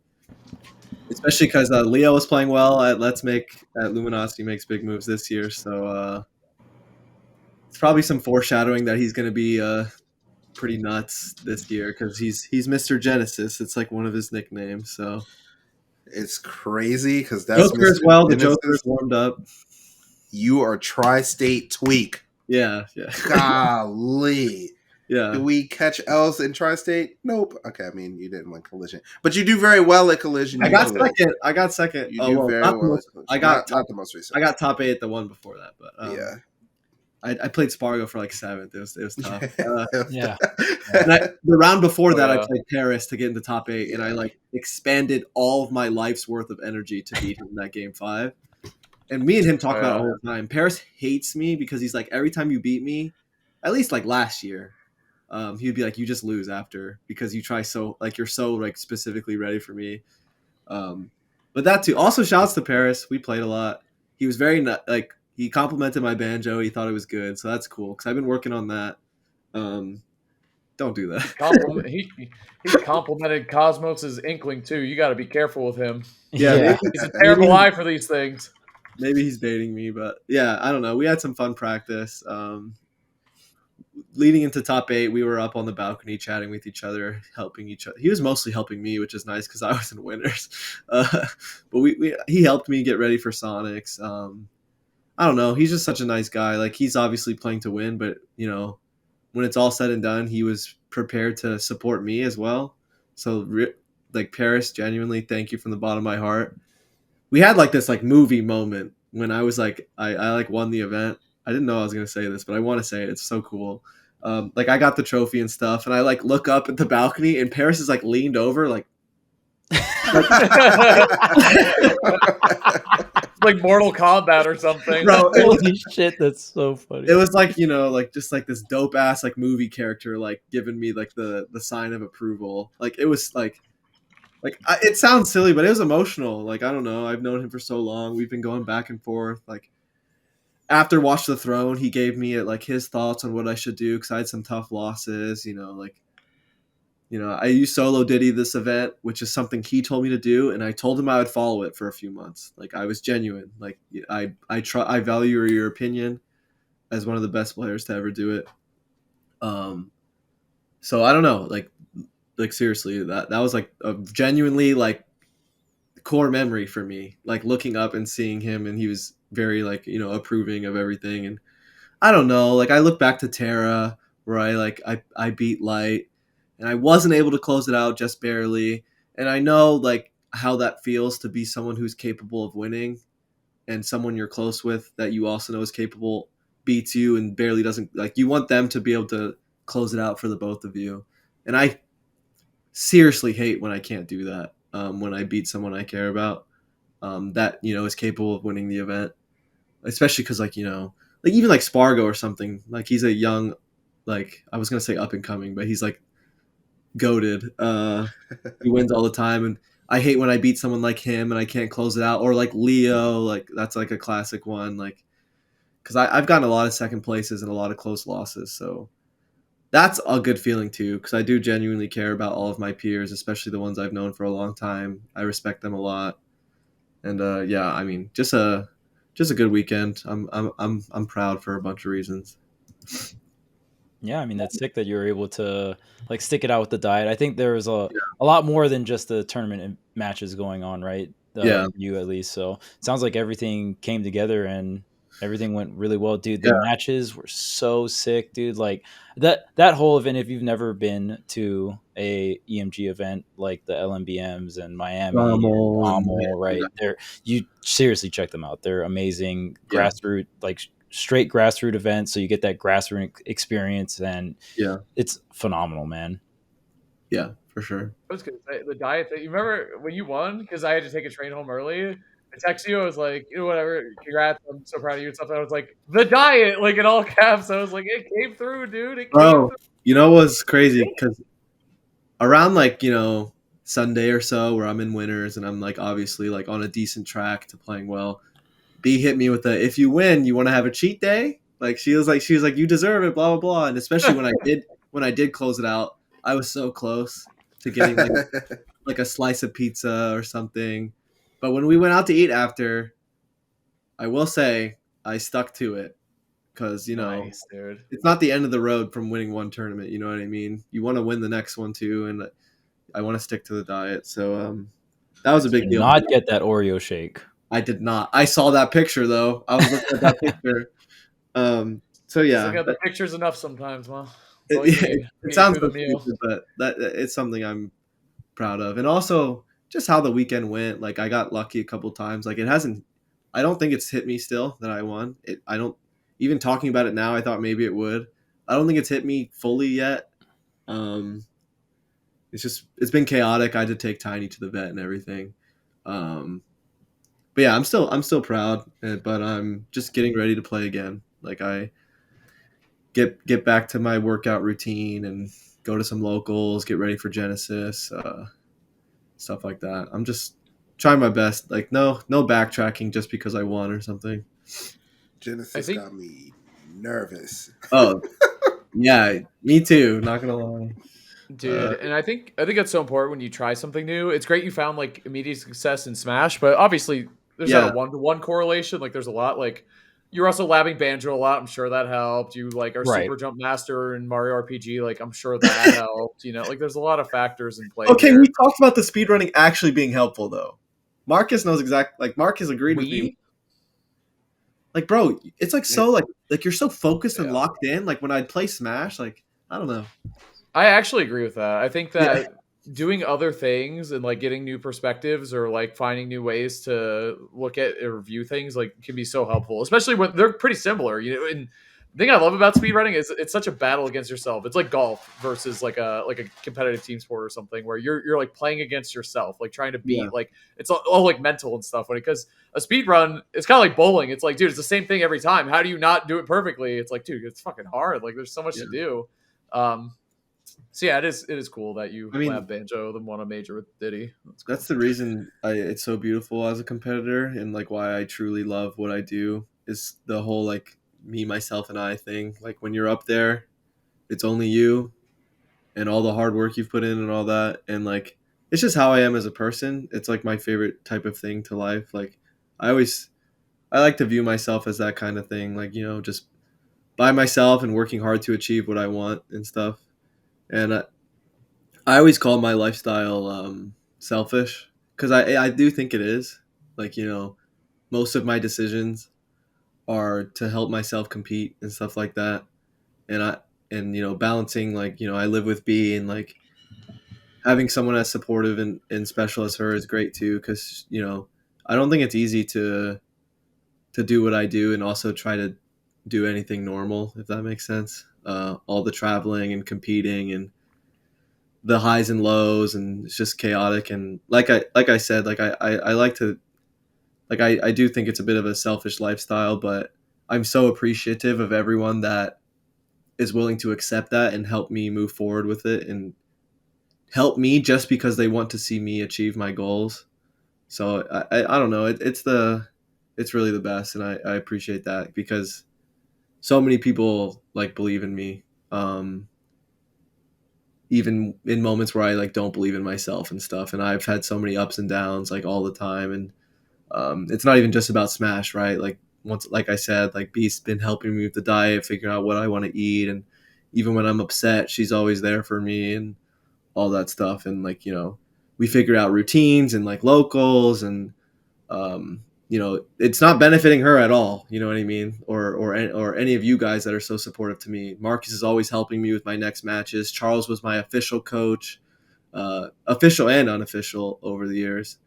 especially because Leo was playing well at Luminosity Makes Big Moves this year. So it's probably some foreshadowing that he's going to be pretty nuts this year, because he's Mr. Genesis. It's like one of his nicknames. So It's crazy because that's Joker as Mr. well. The Genesis. Joker's warmed up. You are Tristate Tweek. Yeah. Golly. Yeah. Do we catch L's in Tri-State? Nope. Okay, I mean, you didn't win Collision. But you do very well at Collision. I got second. You do very well at Collision. Not the most recent. I got top 8 at the one before that, but yeah. I played Spargo for like 7th. It was tough. Yeah. And the round before that, I played Paris to get into top 8, and I like expanded all of my life's worth of energy to beat him in that game 5. And me and him talk about it all the time. Paris hates me because he's like, every time you beat me, at least like last year, he'd be like, you just lose after because you try so like you're so like specifically ready for me. But that too. Also, shouts to Paris. We played a lot. He was very like he complimented my banjo. He thought it was good, so that's cool because I've been working on that. Don't do that. He complimented Cosmos's Inkling too. You got to be careful with him. Yeah. He's a terrible eye for these things. Maybe he's baiting me, but yeah, I don't know. We had some fun practice. Leading into top 8, we were up on the balcony chatting with each other, helping each other. He was mostly helping me, which is nice because I was in winners. But he helped me get ready for Sonix. I don't know. He's just such a nice guy. Like, he's obviously playing to win, but, you know, when it's all said and done, he was prepared to support me as well. So, like, Paris, genuinely, thank you from the bottom of my heart. We had, like, this, like, movie moment when I was, like, I like, won the event. I didn't know I was going to say this, but I want to say it. It's so cool. Like, I got the trophy and stuff, and I, like, look up at the balcony, and Paris is, like, leaned over, like like Mortal Kombat or something. Bro, holy shit, that's so funny. It was like, you know, like just like this dope ass like movie character like giving me like the sign of approval. Like it was like it sounds silly, but it was emotional. Like, I don't know. I've known him for so long. We've been going back and forth. Like, after Watch the Throne, he gave me like his thoughts on what I should do because I had some tough losses. I used solo Diddy this event, which is something he told me to do, and I told him I would follow it for a few months. Like, I was genuine. Like, I value your opinion as one of the best players to ever do it. So I don't know. Like seriously, that was like a genuinely like core memory for me. Like looking up and seeing him, and he was very like, you know, approving of everything. And I don't know. Like, I look back to Terra where I beat Light. And I wasn't able to close it out, just barely. And I know like how that feels to be someone who's capable of winning, and someone you're close with that you also know is capable beats you and barely doesn't. Like, you want them to be able to close it out for the both of you. And I seriously hate when I can't do that. When I beat someone I care about, that, you know, is capable of winning the event, especially because like, you know, like even like Spargo or something. Like, he's a young, like, I was gonna say up and coming, but he's like goated. He wins all the time, and I hate when I beat someone like him and I can't close it out. Or like Leo, like that's like a classic one, like because I've gotten a lot of second places and a lot of close losses, so that's a good feeling too, because I do genuinely care about all of my peers, especially the ones I've known for a long time. I respect them a lot, and yeah, I mean, just a good weekend. I'm proud for a bunch of reasons. Yeah, I mean, that's sick that you were able to like stick it out with the diet. I think there was a lot more than just the tournament matches going on, right? You at least. So it sounds like everything came together and everything went really well, dude. The matches were so sick, dude. Like that whole event, if you've never been to a EMG event like the LMBMs and Miami, right there, you seriously check them out. They're amazing. Grassroots, like straight grassroots events, so you get that grassroots experience, and it's phenomenal, man. Yeah, for sure. I was gonna say the diet thing. You remember when you won? Because I had to take a train home early. I texted you. I was like, you know, whatever. Congrats. I'm so proud of you and stuff. And I was like, the diet, like in all caps. I was like, it came through, dude. It came through. You know what's crazy? Because around like, you know, Sunday or so, where I'm in winners and I'm like obviously like on a decent track to playing well, B hit me with the, if you win, you want to have a cheat day? Like she was like, you deserve it, blah blah blah. And especially when I did close it out, I was so close to getting like a slice of pizza or something. But when we went out to eat after, I will say I stuck to it because, you know, nice, dude. It's not the end of the road from winning one tournament. You know what I mean? You want to win the next one too, and I want to stick to the diet. So that was a big deal. Not get that Oreo shake. I did not. I saw that picture though. I was looking at that picture. So Just yeah, looking at the pictures enough sometimes. Well, that's all you it, need. it Get you sounds through so the meal. stupid, but that it's something I'm proud of, and also just how the weekend went. Like I got lucky a couple times. Like it hasn't. I don't think it's hit me still that I won. I don't even talking about it now. I thought maybe it would. I don't think it's hit me fully yet. Um, it's been chaotic. I had to take Tiny to the vet and everything. But yeah, I'm still proud. But I'm just getting ready to play again. Like I get back to my workout routine and go to some locals, get ready for Genesis, stuff like that. I'm just trying my best. Like no backtracking just because I won or something. Genesis think- got me nervous. Oh yeah, me too. Not gonna lie. Dude, and I think that's so important when you try something new. It's great you found like immediate success in Smash, but obviously there's not Yeah. a 1-to-1 correlation. Like there's a lot like you're also labbing Banjo a lot. I'm sure that helped. You like are Right. Super Jump Master in Mario RPG. Like I'm sure that helped. You know, like there's a lot of factors in play. Okay, here. we talked about the speedrunning actually being helpful though. Marcus knows Marcus agreed with me. Like, bro, it's like so like you're so focused and locked in. Like when I'd play Smash, like I don't know. I actually agree with that. I think that doing other things and like getting new perspectives or like finding new ways to look at or view things like can be so helpful, especially when they're pretty similar. You know, and the thing I love about speedrunning is it's such a battle against yourself. It's like golf versus like a competitive team sport or something where you're like playing against yourself, like trying to beat like it's all like mental and stuff. Because a speed run, it's kind of like bowling. It's like, dude, it's the same thing every time. How do you not do it perfectly? It's like, dude, it's fucking hard. Like there's so much to do. So yeah, it is cool that you lab Banjo then won a major with Diddy. That's the reason it's so beautiful as a competitor, and like why I truly love what I do is the whole like me, myself, and I thing. Like when you're up there, it's only you and all the hard work you've put in and all that, and like it's just how I am as a person. It's like my favorite type of thing to life. Like I like to view myself as that kind of thing. Like just by myself and working hard to achieve what I want and stuff. And I always call my lifestyle selfish because I do think it is. Like most of my decisions are to help myself compete and stuff like that. And balancing like I live with B, and like having someone as supportive and special as her is great too, because I don't think it's easy to do what I do and also try to do anything normal, if that makes sense. All the traveling and competing and the highs and lows, and it's just chaotic. And like I said, like I like to, like I do think it's a bit of a selfish lifestyle, but I'm so appreciative of everyone that is willing to accept that and help me move forward with it and help me just because they want to see me achieve my goals. So I don't know. It's really the best, and I appreciate that because so many people like believe in me. Even in moments where I like don't believe in myself and stuff, and I've had so many ups and downs like all the time. And it's not even just about Smash, right? Like like I said, like Beast's been helping me with the diet, figuring out what I want to eat, and even when I'm upset, she's always there for me and all that stuff. And like we figure out routines and like locals, and it's not benefiting her at all. You know what I mean? Or any of you guys that are so supportive to me. Marcus is always helping me with my next matches. Charles was my official coach, official and unofficial over the years.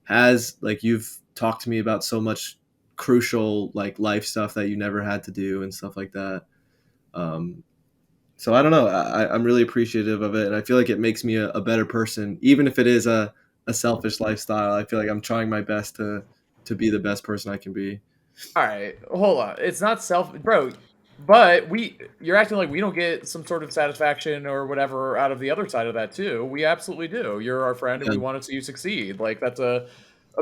Has like you've talked to me about so much crucial like life stuff that you never had to do and stuff like that. So I don't know. I'm really appreciative of it, and I feel like it makes me a better person, even if it is a selfish lifestyle. I feel like I'm trying my best to be the best person I can be. All right, hold on. It's not bro. But you're acting like we don't get some sort of satisfaction or whatever out of the other side of that too. We absolutely do. You're our friend, and we want to see you succeed. Like that's a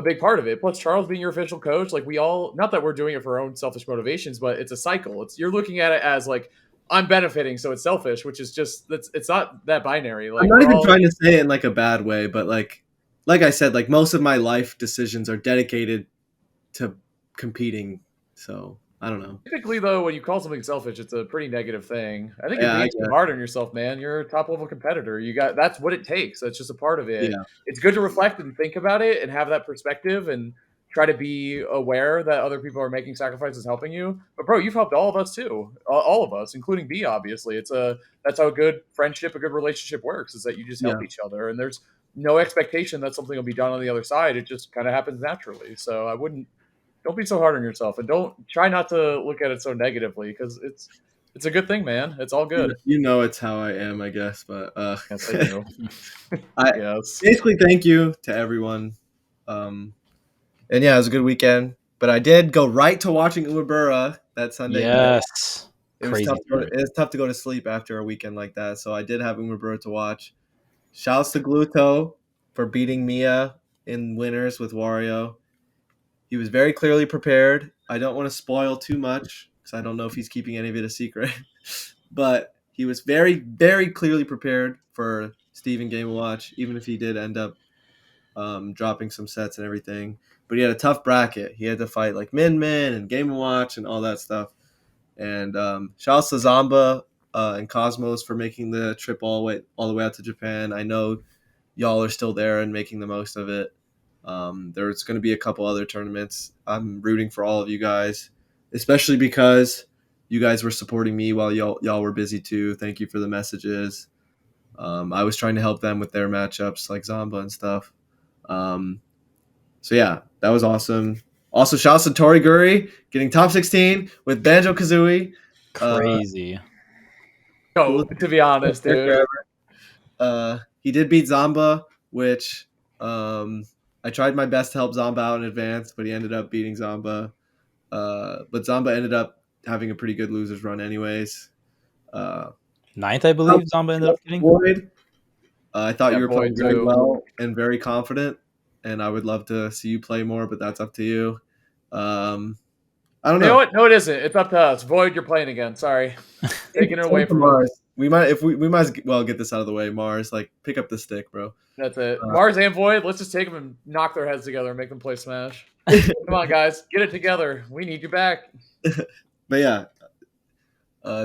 big part of it. Plus, Charles being your official coach, like we all, not that we're doing it for our own selfish motivations, but it's a cycle. You're looking at it as like I'm benefiting, so it's selfish, which is just it's not that binary. Like I'm not even trying to say it in like a bad way, but like I said, like most of my life decisions are dedicated to competing. So I don't know. Typically, though, when you call something selfish, it's a pretty negative thing. I think you're Yeah, being too hard on yourself, man. You're a top level competitor. That's what it takes. That's just a part of it. Yeah. It's good to reflect and think about it and have that perspective and try to be aware that other people are making sacrifices helping you. But bro, you've helped all of us too, all of us, including B. Obviously, that's how a good friendship, a good relationship works, is that you just help each other, and there's no expectation that something will be done on the other side. It just kind of happens naturally. So don't be so hard on yourself, and don't try not to look at it so negatively, because it's a good thing, man. It's all good. You know, it's how I am, I guess. But Yes, I do. Yes. Basically, thank you to everyone. And yeah, it was a good weekend. But I did go right to watching Umebura that Sunday night. Yes. It was tough to go to sleep after a weekend like that. So I did have Umebura to watch. Shouts to Gluto for beating Miya in winners with Wario. He was very clearly prepared. I don't want to spoil too much because I don't know if he's keeping any of it a secret. But he was very, very clearly prepared for Steven Game & Watch, even if he did end up dropping some sets and everything. But he had a tough bracket. He had to fight like Min and Game & Watch and all that stuff. And shouts to Zamba and Cosmos for making the trip all the way out to Japan. I know y'all are still there and making the most of it. There's going to be a couple other tournaments. I'm rooting for all of you guys, especially because you guys were supporting me while y'all were busy too. Thank you for the messages. I was trying to help them with their matchups like Zamba and stuff. So yeah, that was awesome. Also, shouts to Toriguri getting top 16 with Banjo-Kazooie. Crazy. To be honest, dude. He did beat Zamba, which I tried my best to help Zamba out in advance, but he ended up beating Zamba. But Zamba ended up having a pretty good losers run anyways. Ninth, I believe, Zamba ended up getting. Void. I thought you were playing very well and very confident, and I would love to see you play more, but that's up to you. I don't know. You know what? No, it isn't. It's up to us. Void, you're playing again. Sorry. Taking it away from Mars. We might as well get this out of the way. Mars, like, pick up the stick, bro. That's it. Mars and Void, let's just take them and knock their heads together and make them play Smash. Come on, guys. Get it together. We need you back. But yeah.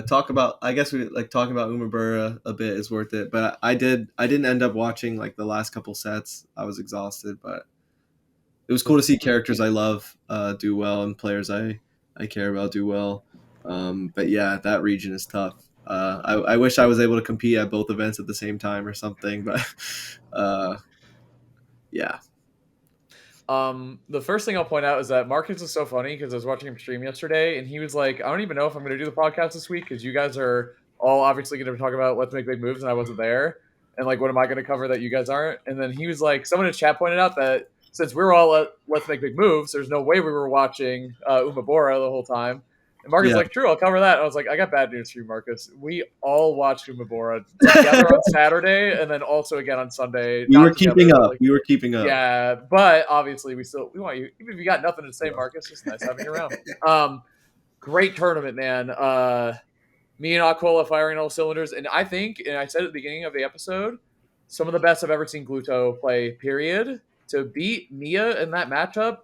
Talking about Umebura a bit is worth it. But I didn't end up watching like the last couple sets. I was exhausted, but it was cool to see characters I love do well and players I care about do well. But yeah, that region is tough. I wish I was able to compete at both events at the same time or something, but yeah. The first thing I'll point out is that Marcus is so funny because I was watching him stream yesterday and he was like, I don't even know if I'm going to do the podcast this week because you guys are all obviously going to talk about Let's Make Big Moves and I wasn't there. And like, what am I going to cover that you guys aren't? And then he was like, someone in chat pointed out that since we were all at Let's Make Big Moves, there's no way we were watching Umebura the whole time. And Marcus was like, true, I'll cover that. And I was like, I got bad news for you, Marcus. We all watched Umebura together on Saturday and then also again on Sunday. We were keeping up. Yeah, but obviously we want you. Even if you got nothing to say, Marcus, it's nice having you around. Great tournament, man. Me and Acola firing all cylinders. And I think, and I said at the beginning of the episode, some of the best I've ever seen Gluto play, period. To beat Miya in that matchup,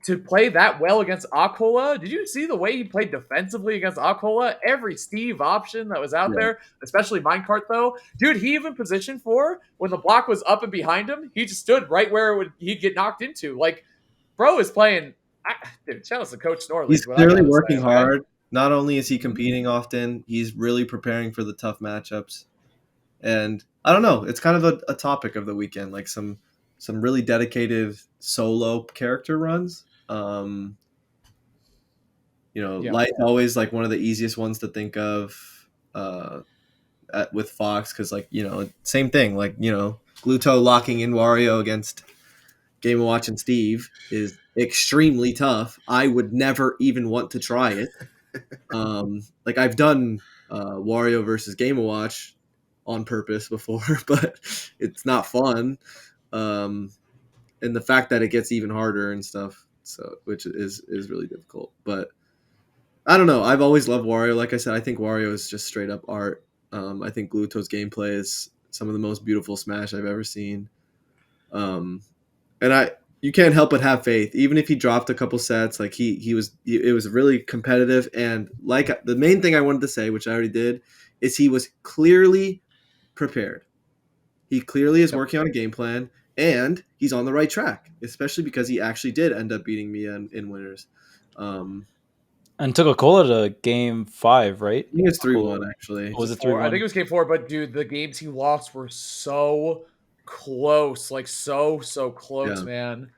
to play that well against Acola. Did you see the way he played defensively against Acola? Every Steve option that was out there, especially Minecart though. Dude, he even positioned for when the block was up and behind him, he just stood right where he'd get knocked into. Like, bro is playing. Dude, shout out to Coach Snorley. He's clearly working hard. Not only is he competing often, he's really preparing for the tough matchups. And I don't know, it's kind of a topic of the weekend, like some really dedicated solo character runs. Light's always like one of the easiest ones to think of with Fox because, like, same thing. Like, Gluto locking in Wario against Game & Watch and Steve is extremely tough. I would never even want to try it. Like, I've done Wario versus Game & Watch on purpose before, but it's not fun. And the fact that it gets even harder and stuff, so which is really difficult. But I don't know. I've always loved Wario. Like I said, I think Wario is just straight up art. I think Gluto's gameplay is some of the most beautiful Smash I've ever seen. And you can't help but have faith, even if he dropped a couple sets. Like it was really competitive. And like the main thing I wanted to say, which I already did, is he was clearly prepared. He clearly is working on a game plan, and he's on the right track, especially because he actually did end up beating Miya in winners. And took Acola to game 5, right? I think it's Acola. 3-1 actually. Was it 4. I 3-1? think it was game 4, but dude, the games he lost were so close, like so close, Yeah. man.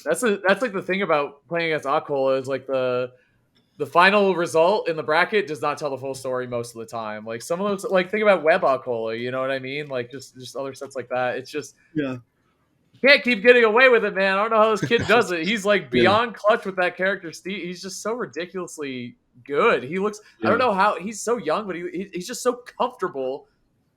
That's like the thing about playing against Acola is like the final result in the bracket does not tell the full story most of the time. Like some of those, like think about Web Acola, you know what I mean? Like just other sets like that. It's just Yeah. you can't keep getting away with it, man. I don't know how this kid does it. He's like Yeah. beyond clutch with that character. Steve, he's just so ridiculously good. He looks. Yeah. I don't know how he's so young, but he's just so comfortable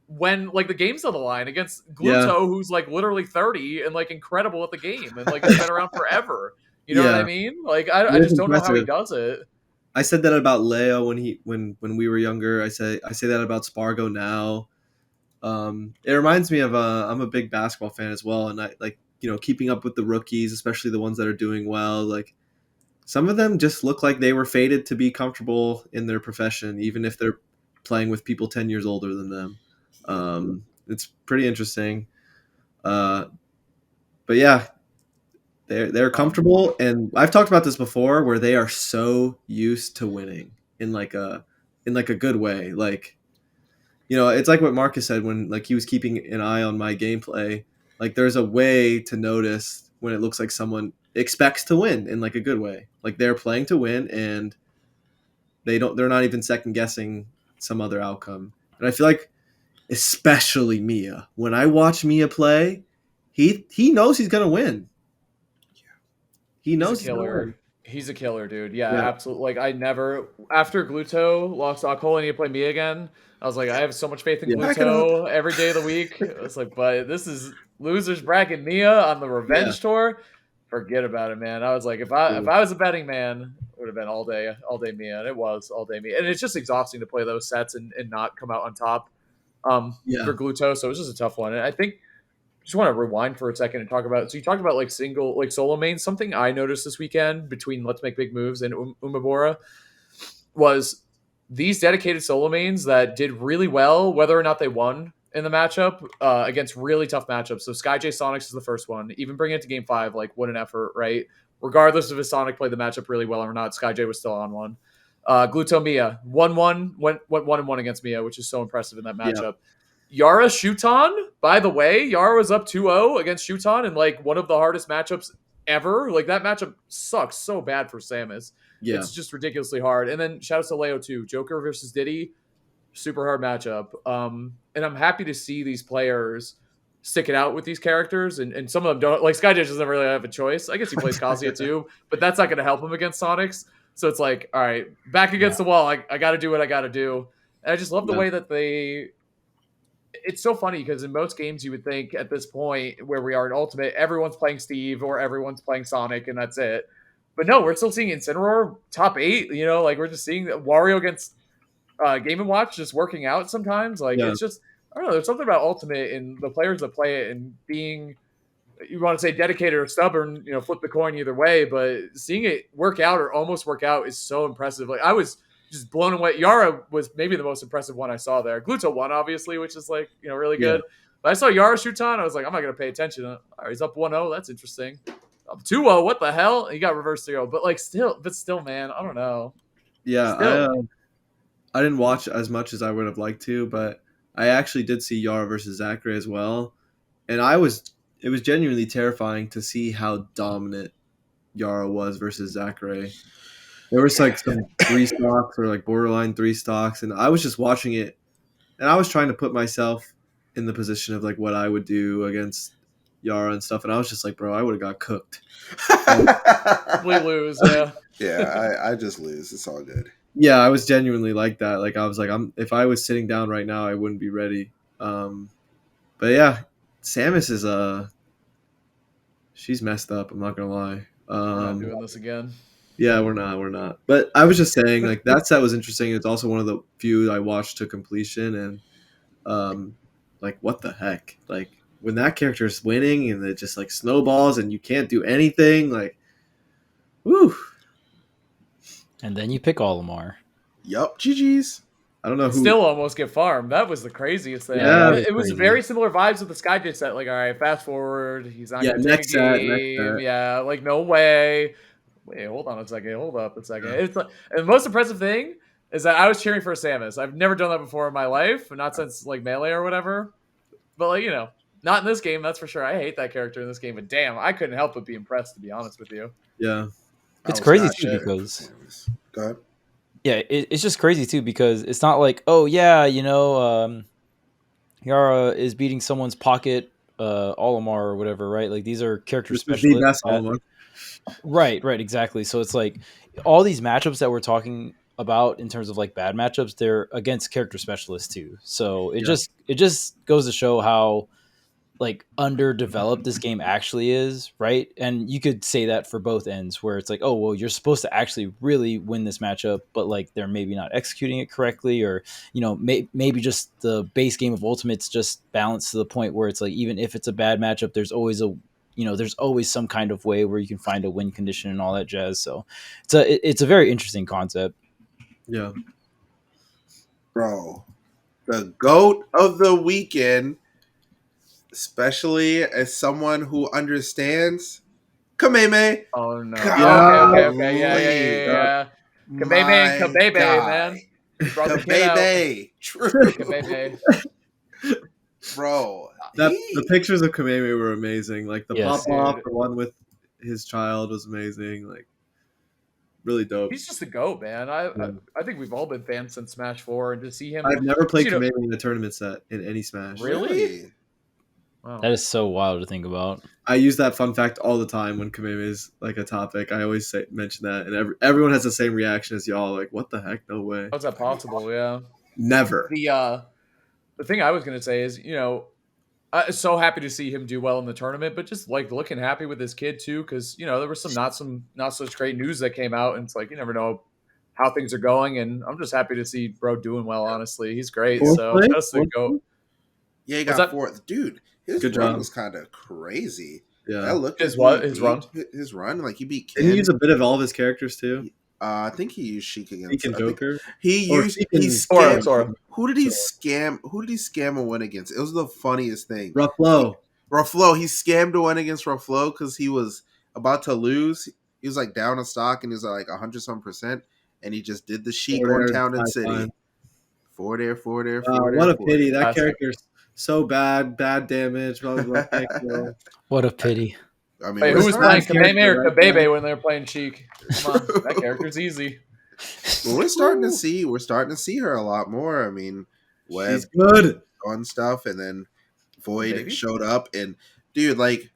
when like the game's on the line against Gluto, who's like literally 30 and like incredible at the game and like has been around forever. You know what I mean? Like I It just is don't know how he impressive. does it. I said that about Leo when we were younger. I say that about Spargo now. It reminds me of I'm a big basketball fan as well, and I like keeping up with the rookies, especially the ones that are doing well. Like some of them just look like they were fated to be comfortable in their profession, even if they're playing with people 10 years older than them. It's pretty interesting. But yeah, they're comfortable, and I've talked about this before, where they are so used to winning in like a good way. Like it's like what Marcus said when like he was keeping an eye on my gameplay. Like there's a way to notice when it looks like someone expects to win in like a good way. Like they're playing to win, and they're not even second guessing some other outcome. And I feel like especially Miya. When I watch Miya play, he knows he's gonna win. He knows He's a killer. He's a killer, dude. Yeah, Yeah. absolutely. Like I never after Gluto lost to Acola and he play me again. I was like, I have so much faith in Yeah. Gluto every day of the week. I was like, but this is losers bracket Miya on the revenge tour. Forget about it, man. I was like, if I was a betting man, it would have been all day Miya, and it was all day Miya. And it's just exhausting to play those sets and not come out on top for Gluto. So it was just a tough one. And I think just want to rewind for a second and talk about. So you talked about like solo mains. Something I noticed this weekend between Let's Make Big Moves and Umebura was these dedicated solo mains that did really well, whether or not they won in the matchup against really tough matchups. So Skyjay Sonix is the first one. Even bringing it to game 5, like what an effort, right? Regardless of if Sonic played the matchup really well or not, Skyjay was still on one. Gluto Miya 1-1 went 1-1 against Miya, which is so impressive in that matchup. Yaura Shuton, by the way, Yaura was up 2-0 against Shuton in like one of the hardest matchups ever. Like that matchup sucks so bad for Samus. Yeah. It's just ridiculously hard. And then shout out to Leo too. Joker versus Diddy, super hard matchup. And I'm happy to see these players stick it out with these characters. And some of them don't. Like Skyjay doesn't really have a choice. I guess he plays Kazuya too, but that's not going to help him against Sonix. So it's like, all right, back against the wall. I got to do what I got to do. And I just love the way that it's so funny because in most games you would think at this point where we are in Ultimate, everyone's playing Steve or everyone's playing Sonic and that's it. But no, we're still seeing Incineroar top 8. Like we're just seeing Wario against Game & Watch just working out sometimes. Like it's just, I don't know, there's something about Ultimate and the players that play it and being, you want to say dedicated or stubborn, flip the coin either way, but seeing it work out or almost work out is so impressive. Like I was just blown away. Yaura was maybe the most impressive one I saw there. Gluto won, obviously, which is like, really good. But I saw Yaura Shuton. I was like, I'm not going to pay attention. All right, he's up 1-0. That's interesting. Up 2-0. What the hell? He got reversed 3-0. But still, man, I don't know. Yeah. I didn't watch as much as I would have liked to, but I actually did see Yaura versus Zachary as well. And it was genuinely terrifying to see how dominant Yaura was versus Zachary. There was like some 3 stocks or like borderline 3 stocks, and I was just watching it, and I was trying to put myself in the position of like what I would do against Yaura and stuff, and I was just like, bro, I would have got cooked. We lose, yeah. Yeah, I just lose. It's all good. Yeah, I was genuinely like that. Like I was like, if I was sitting down right now, I wouldn't be ready. But yeah, Samus is she's messed up. I'm not gonna lie. We're not doing this again. Yeah, we're not. But I was just saying, like that set was interesting. It's also one of the few I watched to completion, and like what the heck? Like when that character is winning and it just like snowballs and you can't do anything, like, woo. And then you pick Olimar. Yup, GG's. I don't know who. Still almost get farmed. That was the craziest thing. Yeah. It was Crazy. very similar vibes with the Skyjay set. Like, all right, fast forward. He's not Yeah, going to take next a set, game. next set. Yeah, like no way. Wait, hold on a second. Hold up a second. Yeah. It's like, and the most impressive thing is that I was cheering for Samus. I've never done that before in my life, not since like Melee or whatever. But like, you know, not in this game, that's for sure. I hate that character in this game, but damn, I couldn't help but be impressed, to be honest with you. Yeah. It's I was crazy not too cheering because for Samus. Go ahead. yeah, it's just crazy too because it's not like, oh yeah, Yaura is beating someone's pocket Olimar or whatever, right? Like these are character This is the specialists. best almost. Right, exactly. So it's like all these matchups that we're talking about in terms of like bad matchups, they're against character specialists too. So it just goes to show how like underdeveloped this game actually is, right? And you could say that for both ends, where it's like, oh well, you're supposed to actually really win this matchup, but like they're maybe not executing it correctly, or maybe just the base game of Ultimate's just balanced to the point where it's like even if it's a bad matchup, there's always there's always some kind of way where you can find a win condition and all that jazz. So it's a very interesting concept. Yeah. Bro, the GOAT of the weekend, especially as someone who understands Kameme. Oh no. Golly. Okay. Yeah. Kameme My and Kameme, guy. man. He brought the kid out. Kameme. True. Kameme. Bro. The pictures of Kameme were amazing. Like the Yes, pop off, dude. the one with his child was amazing. Like really dope. He's just a GOAT, man. I think we've all been fans since Smash 4, and to see him. I've never played you know- Kameme in a tournament set in any Smash. Really? Wow. That is so wild to think about. I use that fun fact all the time when Kameme is like a topic. I always mention that, and everyone has the same reaction as y'all. Like, what the heck? No way. How's that possible? Yeah. Never. The thing I was gonna say is, I'm so happy to see him do well in the tournament, but just like looking happy with his kid too, because there was some not such great news that came out, and it's like you never know how things are going, and I'm just happy to see bro doing well. Honestly, he's great. Fourth So place? just to go. Yeah, he What's got that? fourth. Dude, his Good run job. was kind of crazy. Yeah. I looked His at what? who he His beat. run? His run, like he beat Did he Ken. use a bit of all of his characters too? I think he used Sheik against Tweek and I think Joker. He Or used Sheik he and- scammed. Sora. Who did he scam? Who did he scam a win against? It was the funniest thing. Ruffalo. Ruffalo. He scammed a win against Ruffalo because he was about to lose. He was like down in stock and he was like 100% and he just did the Sheik Forward on air, Town and high City. five. Forward air. What a forward pity. air. That Classic. character's so bad damage. Blah, blah, blah, can't kill. What a pity. I mean, Wait, we're who was starting- playing Kameme or character, right? Kabebe when they were playing Sheik? Come on, that character's easy. Well, we're starting to see her a lot more. I mean, Web She's good. on stuff, and then Void Maybe. showed up, and dude, like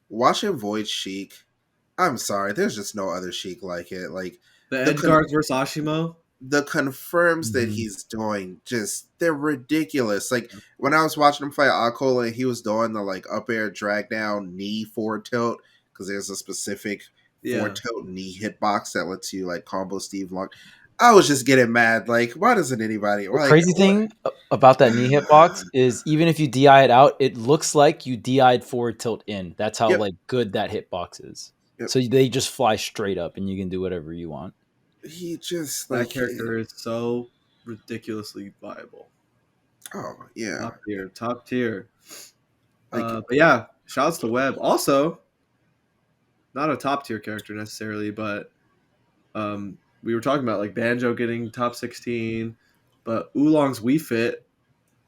watching Void Sheik. I'm sorry, there's just no other Sheik like it. Like The The Edgar's versus Ashimo. the confirms that Mhm. he's doing, just they're ridiculous. Like when I was watching him fight Acola, and he was doing the like up air drag down knee forward tilt because there's a specific Yeah. forward tilt knee hitbox that lets you like combo Steve Long. I was just getting mad. Like, why doesn't anybody? The Like, crazy thing about that knee hitbox is even if you DI it out, it looks like you DI'd forward tilt in. That's how Yep. like good that hitbox is. Yep. So they just fly straight up and you can do whatever you want. he just That like character is so ridiculously viable. Oh yeah, Top tier. Like- But yeah, shouts to Webb. Also, not a top tier character necessarily, but we were talking about like Banjo getting top 16, but Oolong's Wii Fit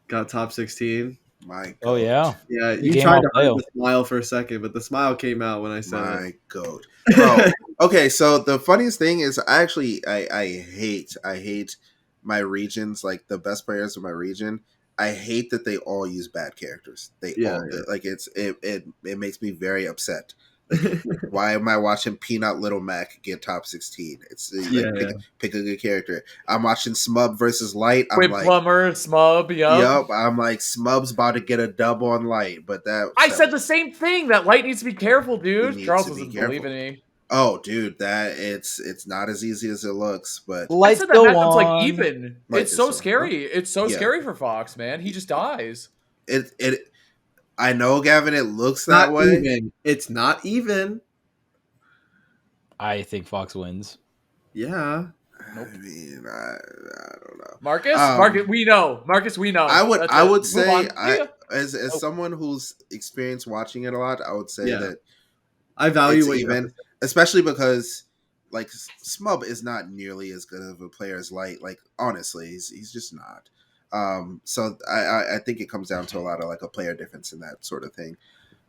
got top 16. my Oh goat. yeah. Yeah, The you game tried on to hide Leo. the smile for a second, but the smile came out when I said My goat, bro. Okay, so the funniest thing is I hate my regions, like the best players of my region. I hate that they all use bad characters. They Yeah, all yeah. like it makes me very upset. Like, why am I watching Peanut Little Mac get top 16? It's like, Yeah, pick a good character. I'm watching Smub versus Light. I'm Quid like, Plumber, Smub, yup. I'm like Smub's about to get a double on Light, but I said the same thing. That Light needs to be careful, dude. needs Charles to be doesn't careful. believe in me. Oh, dude, that it's not as easy as it looks, but I Lights said that go matchup's like on. even. Light It's is so so- scary. It's so Yeah. scary for Fox, man. He just dies. it. I know, Gavin. It looks not that way. even. It's not even. I think Fox wins. Yeah. Nope. I mean, I don't know. Marcus, we know. Marcus, we know. I would That's I it. would Move say on. See ya. as Oh, someone who's experienced watching it a lot, I would say Yeah. that I value it's what you have to even, especially because like Smub is not nearly as good of a player as Light. Like honestly, he's just not. So I think it comes down to a lot of like a player difference in that sort of thing.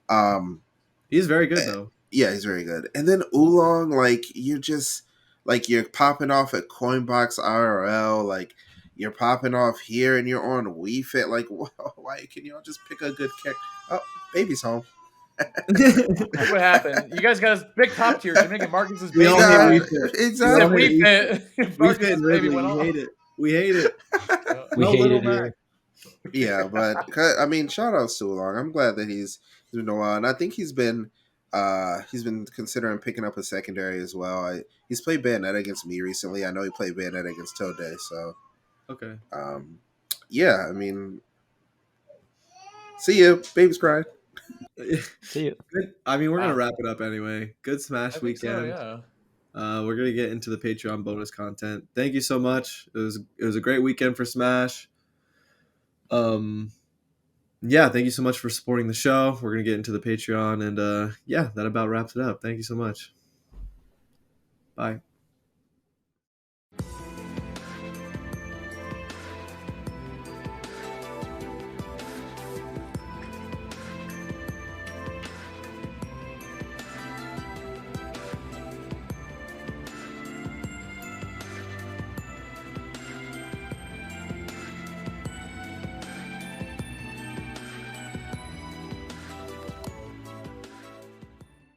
Um, He's very good though. yeah, he's very good. And then Oolong, like you're just like you're popping off at Coinbox IRL, like you're popping off here, and you're on Wii Fit. Like, why can you all just pick a good character? Oh, baby's home. look what happened. You guys got his big top tier. Jamaican Marcus's We baby. all Yeah, hate died. Wii Fit. He exactly. said all we hate fit. We Fit Marcus's and baby Ridley. went We off. hate it. We hate it. We No hate Little it Mac. here. Yeah, but I mean, shout outs to Oolong. I'm glad that he's doing well, and I think he's been considering picking up a secondary as well. He's played Bayonet against me recently. I know he played Bayonet against Today, so Okay. yeah. I mean, see you, baby's crying. See you. Good. I mean, we're gonna Wow. wrap it up anyway. Good I Smash think weekend. so, yeah. We're gonna get into the Patreon bonus content. Thank you so much. It was a great weekend for Smash. Yeah, thank you so much for supporting the show. We're gonna get into the Patreon, and yeah, that about wraps it up. Thank you so much. Bye.